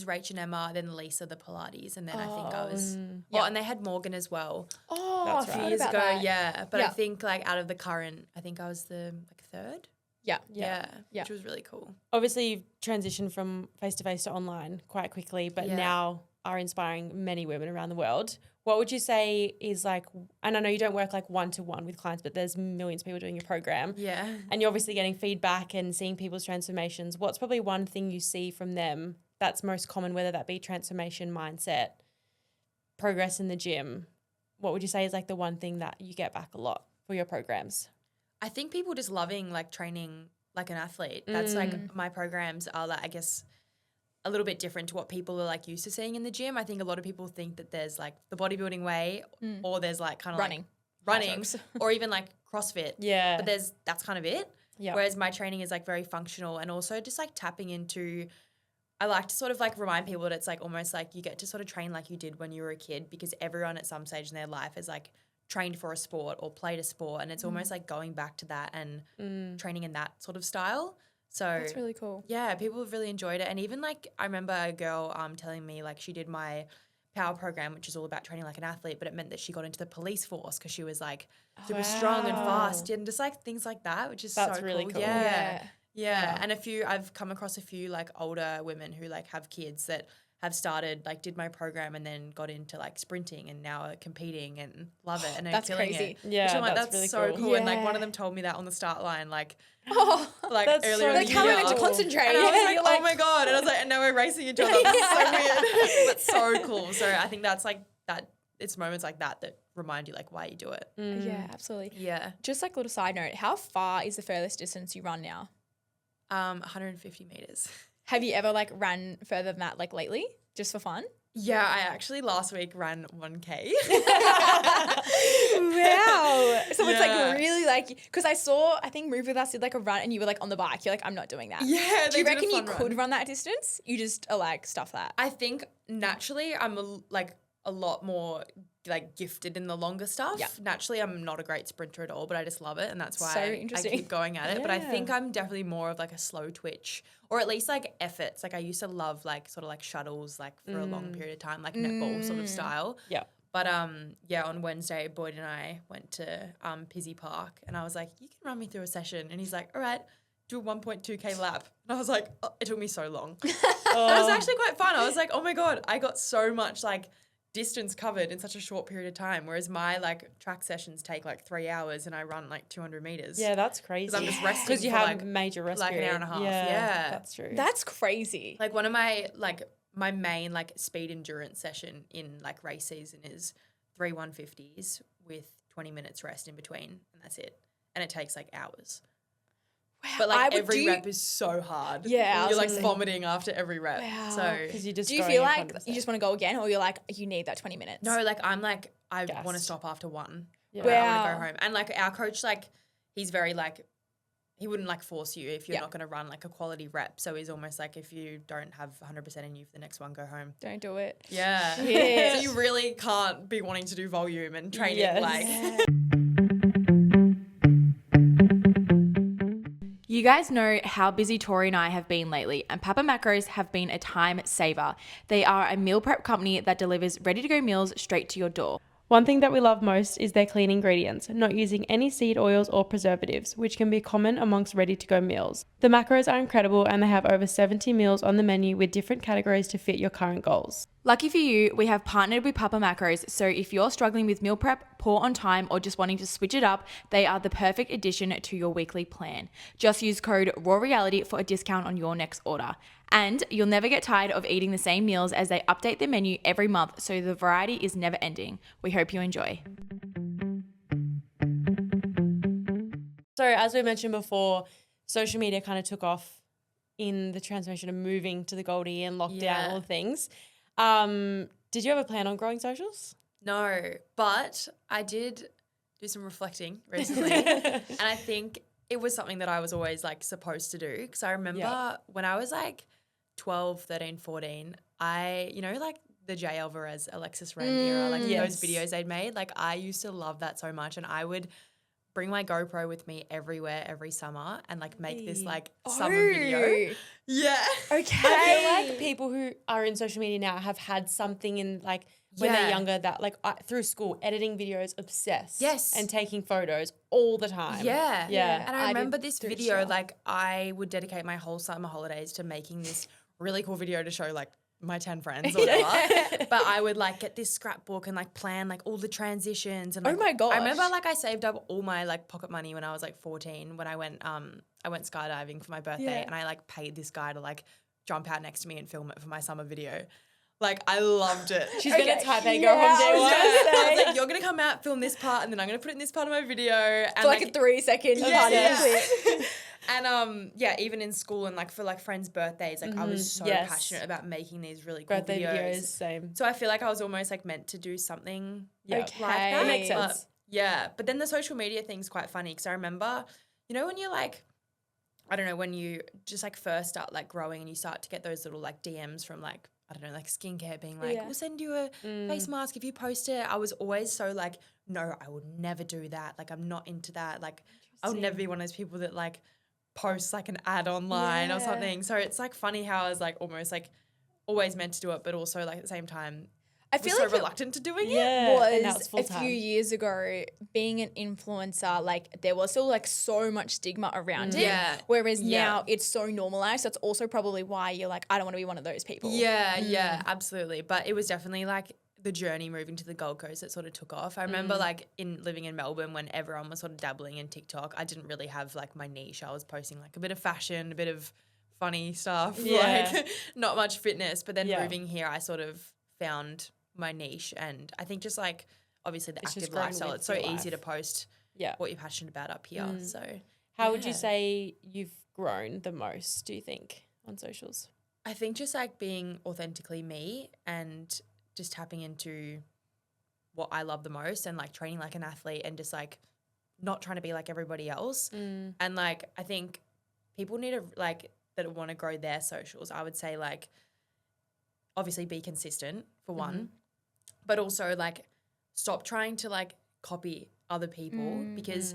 Rach and Emma, then Lisa, the Pilates, and then I think I was and they had Morgan as well. Oh, that's a right. few years ago, that. But I think like out of the current, I think I was the like third. Yeah. Which was really cool. Obviously you've transitioned from face-to-face to online quite quickly, but now are inspiring many women around the world. What would you say is like, and I know you don't work like one-to-one with clients, but there's millions of people doing your program. Yeah. And you're obviously getting feedback and seeing people's transformations. What's probably one thing you see from them that's most common, whether that be transformation, mindset, progress in the gym? What would you say is like the one thing that you get back a lot for your programs? I think people just loving like training like an athlete. That's like my programs are like, I guess, a little bit different to what people are like used to seeing in the gym. I think a lot of people think that there's like the bodybuilding way or there's like kind of running or even like CrossFit. Yeah. But that's kind of it. Yeah. Whereas my training is like very functional and also just like tapping into, I like to sort of like remind people that it's like almost like you get to sort of train like you did when you were a kid, because everyone at some stage in their life is like trained for a sport or played a sport, and it's almost like going back to that and training in that sort of style. So That's really cool. Yeah, people have really enjoyed it. And even like I remember a girl telling me like she did my power program, which is all about training like an athlete, but it meant that she got into the police force because she was like super strong and fast and just like things like that, which is That's so really cool. cool. Yeah. And I've come across a few like older women who like have kids that have started, like did my program and then got into like sprinting and now are competing and love it and are That's killing crazy. it. Yeah, Which I'm like, that's that's really so cool. cool. And like Yeah. one of them told me that on the start line, like, That's earlier so in Like the how year. am I meant to concentrate? And I was like, You're oh like- my God. And I was like, and now we're racing each other. This is so weird. But so cool. So I think that's like, that it's moments like that that remind you like why you do it. Yeah, absolutely. Yeah. Just like a little side note, how far is the furthest distance you run now? 150 meters. Have you ever like ran further than that like lately just for fun? Yeah, I actually last week ran 1K. Wow. So it's Yeah. like really like, because I think Move With Us did like a run and you were like on the bike. You're like, I'm not doing that. Yeah, Do you they did a reckon you fun could run. run that distance? You just are like, stuff that. I think naturally I'm a lot more like gifted in the longer stuff. Yeah. Naturally I'm not a great sprinter at all, but I just love it and that's why So I interesting. keep going at it. But I Yeah. think I'm definitely more of like a slow twitch or at least like efforts. Like I used to love like sort of like shuttles like for a long period of time, like netball sort of style. Yeah. But yeah, on Wednesday, Boyd and I went to Pizzey Park and I was like, you can run me through a session. And he's like, all right, do a 1.2K lap. And I was like, oh, it took me so long. It was actually quite fun. I was like, oh my God, I got so much like distance covered in such a short period of time. Whereas my like track sessions take like 3 hours and I run like 200 meters. Yeah, that's crazy. Because I'm just resting Because you for have like major rest like an hour period. and a half. Yeah. That's true. That's crazy. Like one of my my main like speed endurance session in like race season is 3 150s with 20 minutes rest in between and that's it. And it takes like hours. But like every rep is so hard. Yeah, I You're was like gonna say. vomiting after every rep. Wow. So Because you just Do you going feel in like 100%. you just want to go again or you're like, you need that 20 minutes? no, like I'm like I want to Gassed. stop after one. Yeah. Like, I want to Wow. go home. And like our coach, like he's very like he wouldn't like force you if you're Yeah. not going to run like a quality rep. So he's almost like if you don't have 100% in you for the next one, go home. Don't do it. Yeah. Shit. So you really can't be wanting to do volume and training Yes. like You guys know how busy Tori and I have been lately, and Papa Macros have been a time saver. They are a meal prep company that delivers ready-to-go meals straight to your door. One thing that we love most is their clean ingredients, not using any seed oils or preservatives, which can be common amongst ready-to-go meals. The macros are incredible and they have over 70 meals on the menu with different categories to fit your current goals. Lucky for you, we have partnered with Papa Macros, so if you're struggling with meal prep, poor on time, or just wanting to switch it up, they are the perfect addition to your weekly plan. Just use code RAWREALITY for a discount on your next order. And you'll never get tired of eating the same meals as they update the menu every month, so the variety is never ending. We hope you enjoy. So as we mentioned before, social media kind of took off in the transformation of moving to the Goldie and lockdown, Yeah. all the things. Did you ever plan on growing socials? No, but I did do some reflecting recently. And I think it was something that I was always like supposed to do. Because I remember when I was like 12, 13, 14, like the J. Alvarez, Alexis Ren era, like Yes. those videos they'd made. Like I used to love that so much. And I would bring my GoPro with me everywhere every summer and like make this like summer video. Yeah. Okay. I feel like people who are in social media now have had something in like when they're Yeah. younger that like through school, editing videos, obsessed. Yes. And taking photos all the time. Yeah. Yeah. And I I did remember this do it video, sure. like I would dedicate my whole summer holidays to making this really cool video to show like my 10 friends or whatever. But I would like get this scrapbook and like plan like all the transitions and like, Oh my gosh. I remember like I saved up all my like pocket money when I was like 14 when I went skydiving for my birthday Yeah. and I like paid this guy to like jump out next to me and film it for my summer video. Like I loved it. She's been a Okay. type A Yeah, girl from day I was one. gonna I was say. like, you're gonna come out, film this part, and then I'm gonna put it in this part of my video. And For like a 3-second part of the clip. And even in school and like for like friends' birthdays, like I was so Yes. passionate about making these really cool Birthday videos. videos, same. So I feel like I was almost like meant to do something Yeah. like Okay. that. It makes But, sense. yeah, but then the social media thing's quite funny because I remember, when you're like, I don't know, when you just like first start like growing and you start to get those little like DMs from like, I don't know, like skincare being like, Yeah. we'll send you a face mask if you post it. I was always so like, no, I would never do that. Like, I'm not into that. Like, I would never be one of those people that like posts like an ad online or Yeah. something. So it's like funny how I was like almost like always meant to do it, but also like at the same time, I was feel so like it reluctant to doing it. Yeah. and now it's was full a time. few years ago being an influencer, like there was still like so much stigma around it. Yeah. Whereas Yeah. now it's so normalized. That's also probably why you're like, I don't want to be one of those people. Yeah, absolutely. But it was definitely like the journey moving to the Gold Coast that sort of took off. I remember like living in Melbourne when everyone was sort of dabbling in TikTok. I didn't really have like my niche. I was posting like a bit of fashion, a bit of funny stuff, Yeah. like not much fitness. But then Yeah. moving here, I sort of found my niche. And I think just like obviously the It's just active grown lifestyle, with it's so your easy to life. post what you're passionate about up here. So how would you yeah. say you've grown the most, do you think, on socials? I think just like being authentically me and just tapping into what I love the most and like training like an athlete and just like not trying to be like everybody else. And like I think people need to like that want to grow their socials. I would say like obviously be consistent for one, but also like stop trying to like copy other people because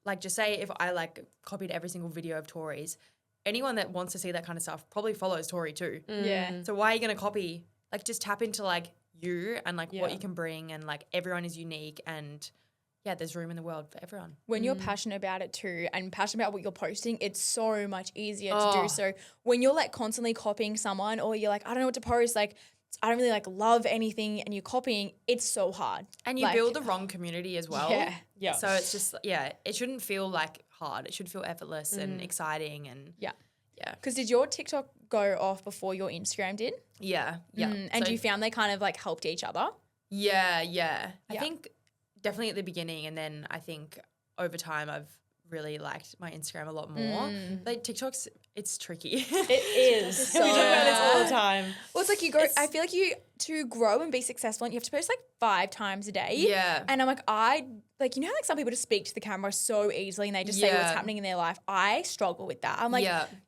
like just say if I like copied every single video of Tori's, anyone that wants to see that kind of stuff probably follows Tori too. Yeah. So why are you going to copy? Like just tap into like you and like what you can bring and like everyone is unique and yeah, there's room in the world for everyone. When you're passionate about it too and passionate about what you're posting, it's so much easier to do. So when you're like constantly copying someone or you're like, I don't know what to post, like I don't really like love anything and you're copying, it's so hard. And you like, build the wrong community as well. Yeah. So it's just, it shouldn't feel like hard. It should feel effortless and exciting and Yeah. yeah. Because did your TikTok go off before your Instagram did? Yeah. Yeah. And So- you found they kind of like helped each other? Yeah. I think definitely at the beginning and then I think over time I've really liked my Instagram a lot more. Like TikTok's, it's tricky. It is. We talk about this all the time. Well, it's like you go, I feel like you, to grow and be successful, and you have to post like 5 times a day. Yeah. And I'm like, you know how like some people just speak to the camera so easily and they just say what's happening in their life? I struggle with that. I'm like,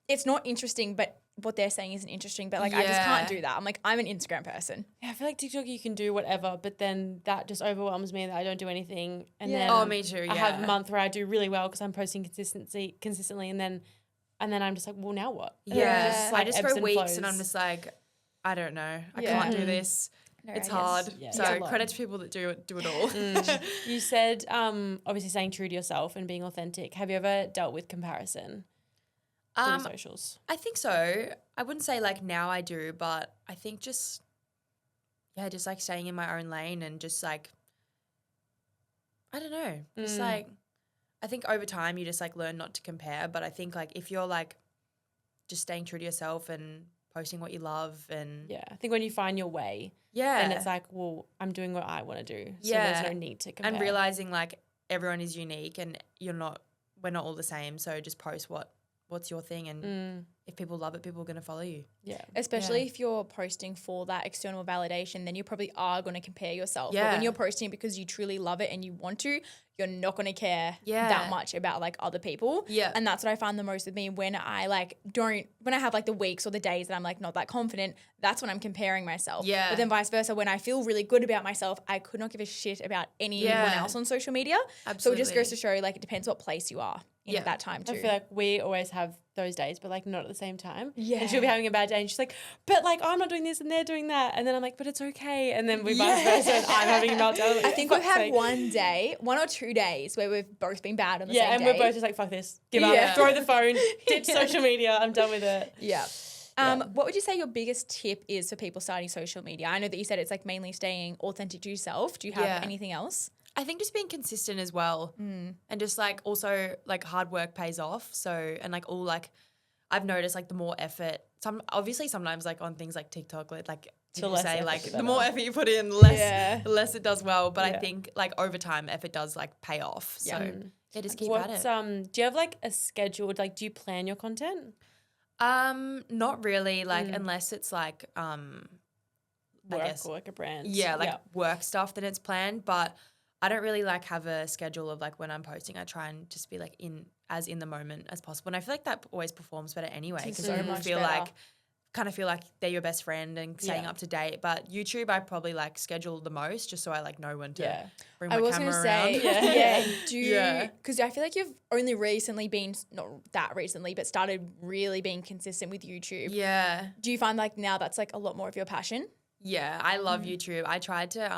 it's not interesting, but what they're saying isn't interesting, but like I just can't do that. I'm like, I'm an Instagram person. Yeah, I feel like TikTok you can do whatever, but then that just overwhelms me that I don't do anything. And then me too, I have a month where I do really well because I'm posting consistently and then I'm just like, well, now what? And then Yeah. like I just ebbs go and weeks flows. and I'm just like, I don't know. I Yeah. can't do this. No, It's I guess. hard. Yeah, So it's a lot. credit to people that do it all. You said obviously staying true to yourself and being authentic. Have you ever dealt with comparison through socials? I think so. I wouldn't say like now I do, but I think just like staying in my own lane and just like, I don't know, just like, I think over time you just like learn not to compare. But I think like if you're like just staying true to yourself and posting what you love and Yeah, I think when you find your way, then it's like, well, I'm doing what I want to do. So there's no need to compare. and realizing like everyone is unique and we're not all the same. So just post what's your thing and if people love it, people are going to follow you. Yeah. Especially if you're posting for that external validation, then you probably are going to compare yourself. But Yeah. when you're posting because you truly love it and you want to, you're not going to care Yeah. that much about like other people. Yeah. And that's what I find the most with me when I have like the weeks or the days that I'm like not that confident, that's when I'm comparing myself. Yeah. But then vice versa, when I feel really good about myself, I could not give a shit about anyone else on social media. So it just goes to show like it depends what place you are in at that time too. I feel like we always have those days, but like not at the same time. Yeah. And she'll be having a bad day and she's like, but like I'm not doing this and they're doing that. And then I'm like, but it's okay. And then we vice versa and I'm having a meltdown. I'm like, I think we've "Fuck's had sake." 1 or 2 days where we've both been bad on the same Yeah, and day. we're both just like, fuck this. Give Yeah. up. Throw the phone. Ditch social media. I'm done with it. Yeah. What would you say your biggest tip is for people starting social media? I know that you said it's like mainly staying authentic to yourself. Do you have anything else? I think just being consistent as well and just like also like hard work pays off. So, and like all like I've noticed like the more effort, sometimes like on things like TikTok, like people less say effort, like the the better. more effort you put in, less it does well. But I Yeah. think like over time effort does like pay off. So just keep at What's it. do you have like a schedule? Like, do you plan your content? Not really, like unless it's like I Work guess or like a brand? work stuff then it's planned, but I don't really like have a schedule of like when I'm posting. I try and just be like in the moment as possible. And I feel like that always performs better anyway because so people much feel better. like kind of feel like they're your best friend and staying up to date. But YouTube I probably like schedule the most just so I like know when to bring my I was camera going to say, around. do you, because I feel like you've only recently been, not that recently, but started really being consistent with YouTube. Yeah. Do you find like now that's like a lot more of your passion? Yeah, I love YouTube. I tried to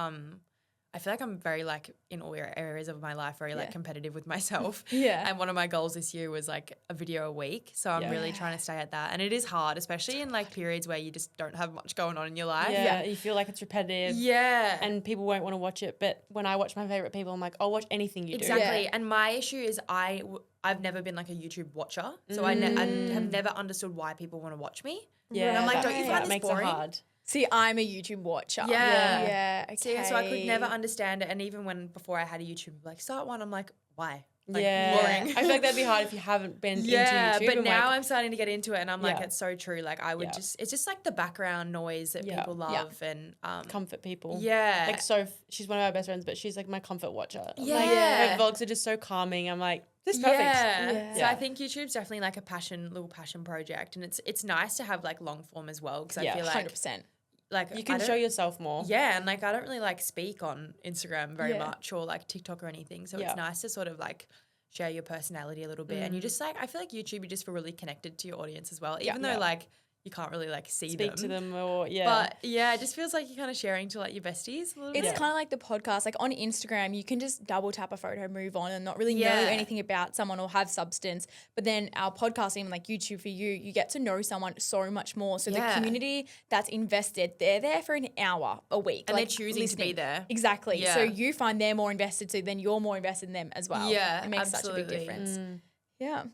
I feel like I'm very like in all areas of my life very like competitive with myself. Yeah. And one of my goals this year was like a video a week. So I'm really trying to stay at that. And it is hard, especially in like periods where you just don't have much going on in your life. Yeah, you feel like it's repetitive. Yeah. And people won't want to watch it. But when I watch my favorite people, I'm like, I'll watch anything you do. Exactly. Yeah. And my issue is I've never been like a YouTube watcher. So I have never understood why people want to watch me. Yeah, And I'm like, that- don't you that find this makes boring? it hard. See, I'm a YouTube watcher. Yeah. Yeah. Okay. See, so I could never understand it. And even before I had a YouTube, like, start one, I'm like, why? Like, yeah. boring. I feel like that'd be hard if you haven't been into Yeah, YouTube. but and now like, I'm starting to get into it, and I'm like, Yeah. it's so true. Like, I would it's just like the background noise that Yeah. people love, and comfort people. yeah, Like she's one of our best friends, but she's like my comfort watcher. Yeah. Like, Yeah. her vlogs are just so calming. I'm like, this is perfect. yeah. So Yeah. I think YouTube's definitely like a little passion project, and it's nice to have like long form as well, because Yeah, I feel like 100%. like You can show yourself more. Yeah, and like I don't really like speak on Instagram very Yeah. much, or like TikTok or anything. So Yeah. it's nice to sort of like share your personality a little bit, and you just like, I feel like YouTube, you just feel really connected to your audience as well, even though Yeah. like you can't really like see Speak them. to them or But yeah, it just feels like you're kind of sharing to like your besties a little It's bit. kind of like the podcast. Like on Instagram, you can just double tap a photo, move on, and not really know Yeah. anything about someone or have substance. But then our podcast, even like YouTube for you get to know someone so much more. So the Yeah. community that's invested, they're there for an hour a week. And like, they're choosing to be listening. there. Exactly. Yeah. So you find they're more invested, so then you're more invested in them as well. Yeah, It makes such a big absolutely. difference. Yeah.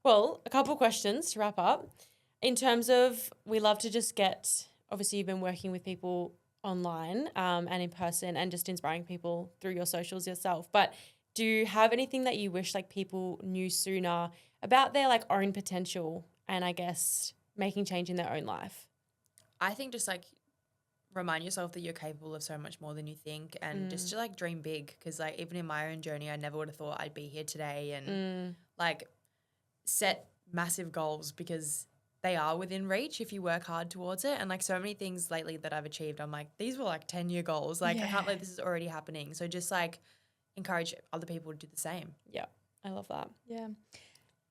Well, a couple of questions to wrap up. In terms of, we love to just get, obviously you've been working with people online and in person and just inspiring people through your socials yourself. But do you have anything that you wish like people knew sooner about their like own potential and I guess making change in their own life? I think just like remind yourself that you're capable of so much more than you think, and just to like dream big, because like even in my own journey, I never would have thought I'd be here today, and like set massive goals, because they are within reach if you work hard towards it. And like so many things lately that I've achieved, I'm like, these were like 10-year goals. Like I can't believe this is already happening. So just like encourage other people to do the same. Yeah, I love that. Yeah.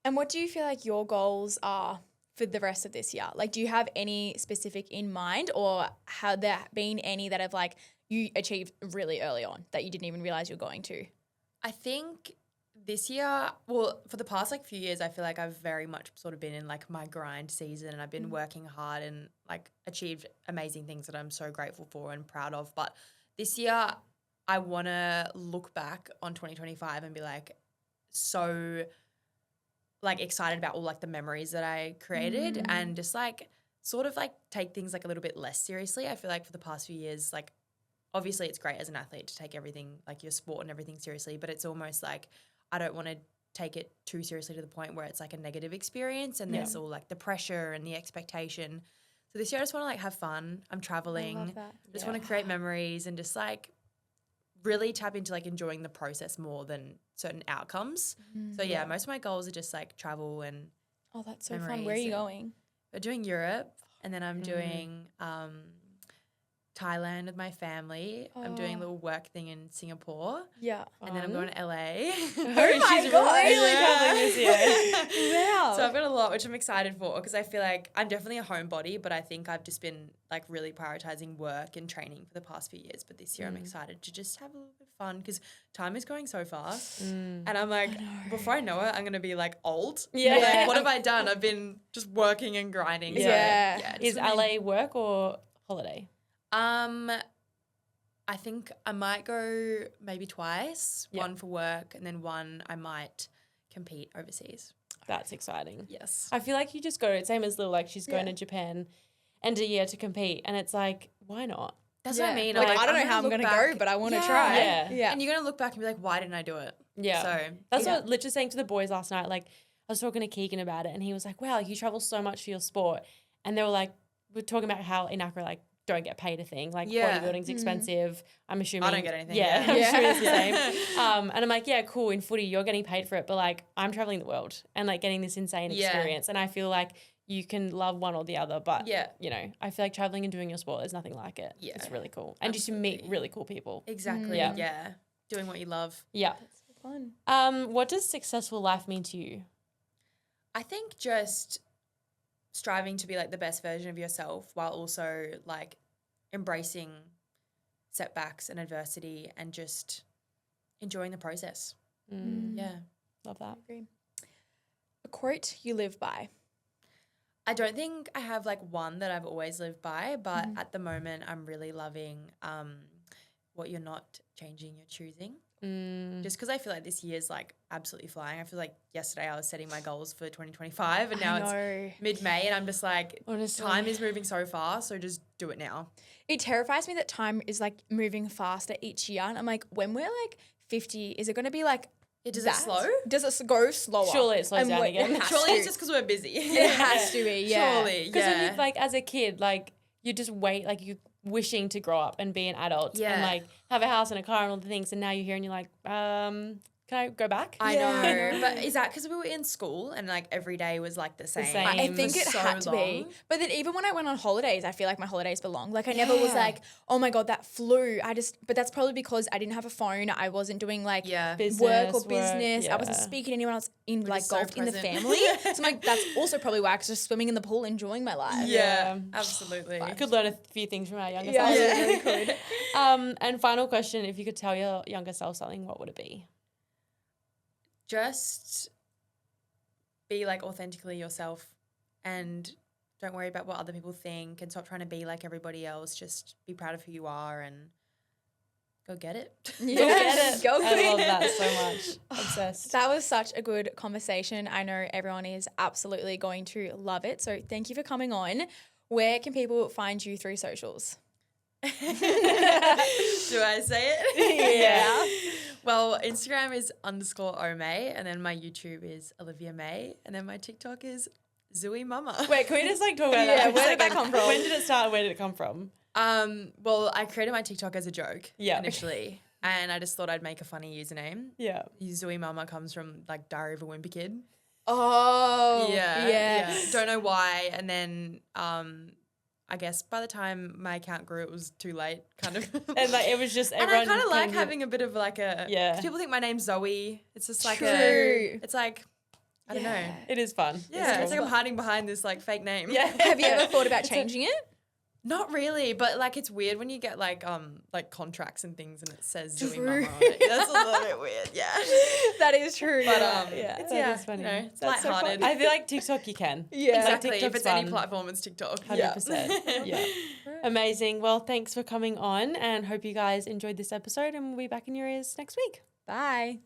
And what do you feel like your goals are for the rest of this year? Like, do you have any specific in mind, or have there been any that have like you achieved really early on that you didn't even realize you're going to? I think this year, well, for the past like few years, I feel like I've very much sort of been in like my grind season, and I've been working hard and like achieved amazing things that I'm so grateful for and proud of. But this year, I want to look back on 2025 and be like so like excited about all like the memories that I created, and just like sort of like take things like a little bit less seriously. I feel like for the past few years, like obviously it's great as an athlete to take everything like your sport and everything seriously, but it's almost like I don't want to take it too seriously to the point where it's like a negative experience, and there's all like the pressure and the expectation. So this year I just want to like have fun. I'm traveling. Just want to create memories and just like really tap into like enjoying the process more than certain outcomes. So yeah, most of my goals are just like travel, and Oh, that's so fun. Memories Where are you and- going? we're doing Europe, and then I'm doing Thailand with my family. I'm doing a little work thing in Singapore, Yeah. and then I'm going to LA. Oh my She's God. really traveling this year. Wow. So I've got a lot, which I'm excited for, because I feel like I'm definitely a homebody, but I think I've just been like really prioritizing work and training for the past few years. But this year I'm excited to just have a little bit of fun, because time is going so fast. And I'm like, before I know it, I'm going to be like old. Yeah. Like, what have I done? I've been just working and grinding. So, Yeah. just Is really- LA work or holiday? I think I might go maybe twice, one for work, and then one I might compete overseas. That's exciting. Yes. I feel like you just go, same as Lil, like she's going to Japan end a year to compete, and it's like, why not? That's what I mean. Like, I'm I don't know how I'm look going to back- go, but I want to Yeah. try. Yeah. Yeah. And you're going to look back and be like, why didn't I do it? Yeah. So That's what Litch was saying to the boys last night. Like, I was talking to Keegan about it, and he was like, wow, you travel so much for your sport. And they were like, we're talking about how in Accra, like, don't get paid a thing. Like, Yeah. bodybuilding's expensive. I'm assuming. I don't get anything, Yeah. yeah. I'm assuming it's the same. And I'm like, yeah, cool. In footy, you're getting paid for it. But, like, I'm traveling the world and, like, getting this insane Yeah. experience. And I feel like you can love one or the other. But, Yeah. you know, I feel like traveling and doing your sport, there's nothing like it. Yeah. It's really cool. And just to meet really cool people. exactly. Yeah. Yeah. Doing what you love. Yeah. Fun. What does successful life mean to you? I think just striving to be like the best version of yourself, while also like embracing setbacks and adversity, and just enjoying the process. Yeah. Love that. Agree. A quote you live by. I don't think I have like one that I've always lived by, but at the moment I'm really loving what you're not changing, you're choosing. Just because I feel like this year's like absolutely flying. I feel like yesterday I was setting my goals for 2025 and now it's mid-May and I'm just like, honestly, time is moving so fast, so just do it now. It terrifies me that time is like moving faster each year. And I'm like, when we're like 50, is it going to be like, Does it slow? Does it go slower? Surely it slows down again. Surely it's just because we're busy. It has to be, yeah. Surely, Because when yeah. you like as a kid, like you just wait, like you wishing to grow up and be an adult and like have a house and a car and all the things, and now you're here and you're like, can I go back? I know, but is that because we were in school and like every day was like the same? same. I think for it so had to be. long? But then even when I went on holidays, I feel like my holidays belong. Like I never was like, oh my God, that flew. But that's probably because I didn't have a phone. I wasn't doing like work or business. I wasn't speaking to anyone else in like so golf in the present. family. So I'm like, that's also probably why I was just swimming in the pool, enjoying my life. Yeah, absolutely. I could learn a few things from our younger Yeah, selves. you really could. And final question, if you could tell your younger self something, what would it be? Just be like authentically yourself and don't worry about what other people think and stop trying to be like everybody else. Just be proud of who you are and go get it. Yeah. Go get it. Go I get love it. that so much. Obsessed. That was such a good conversation. I know everyone is absolutely going to love it. So thank you for coming on. Where can people find you through socials? Do I say it? Yeah. Well, Instagram is _OMAY and then my YouTube is Olivia May and then my TikTok is Zooey Mama. Wait, can we just like talk about Yeah, that? where did that come from? When did it start? Where did it come from? Well, I created my TikTok as a joke Yeah. initially and I just thought I'd make a funny username. Yeah. Zooey Mama comes from like Diary of a Wimpy Kid. Oh, Yeah. Don't know why. And then I guess by the time my account grew, it was too late, kind of. And like it was just And everyone. I kind of like having a bit of like a. Yeah. 'cause people think my name's Zoe. It's just like True. It's like I don't know. It is fun. Yeah, it's cool. like I'm hiding behind this like fake name. Yeah. Have you ever thought about changing it? Not really, but like it's weird when you get like contracts and things and it says Zooey True. Mama on it. That's a little bit weird. Yeah. That is true. But yeah. it's That is funny. you know, it's That's so lighthearted. I feel like TikTok you can. Yeah. Exactly. TikTok's If it's any fun. platform, it's TikTok. 100%. Yeah. Amazing. Well, thanks for coming on and hope you guys enjoyed this episode and we'll be back in your ears next week. Bye.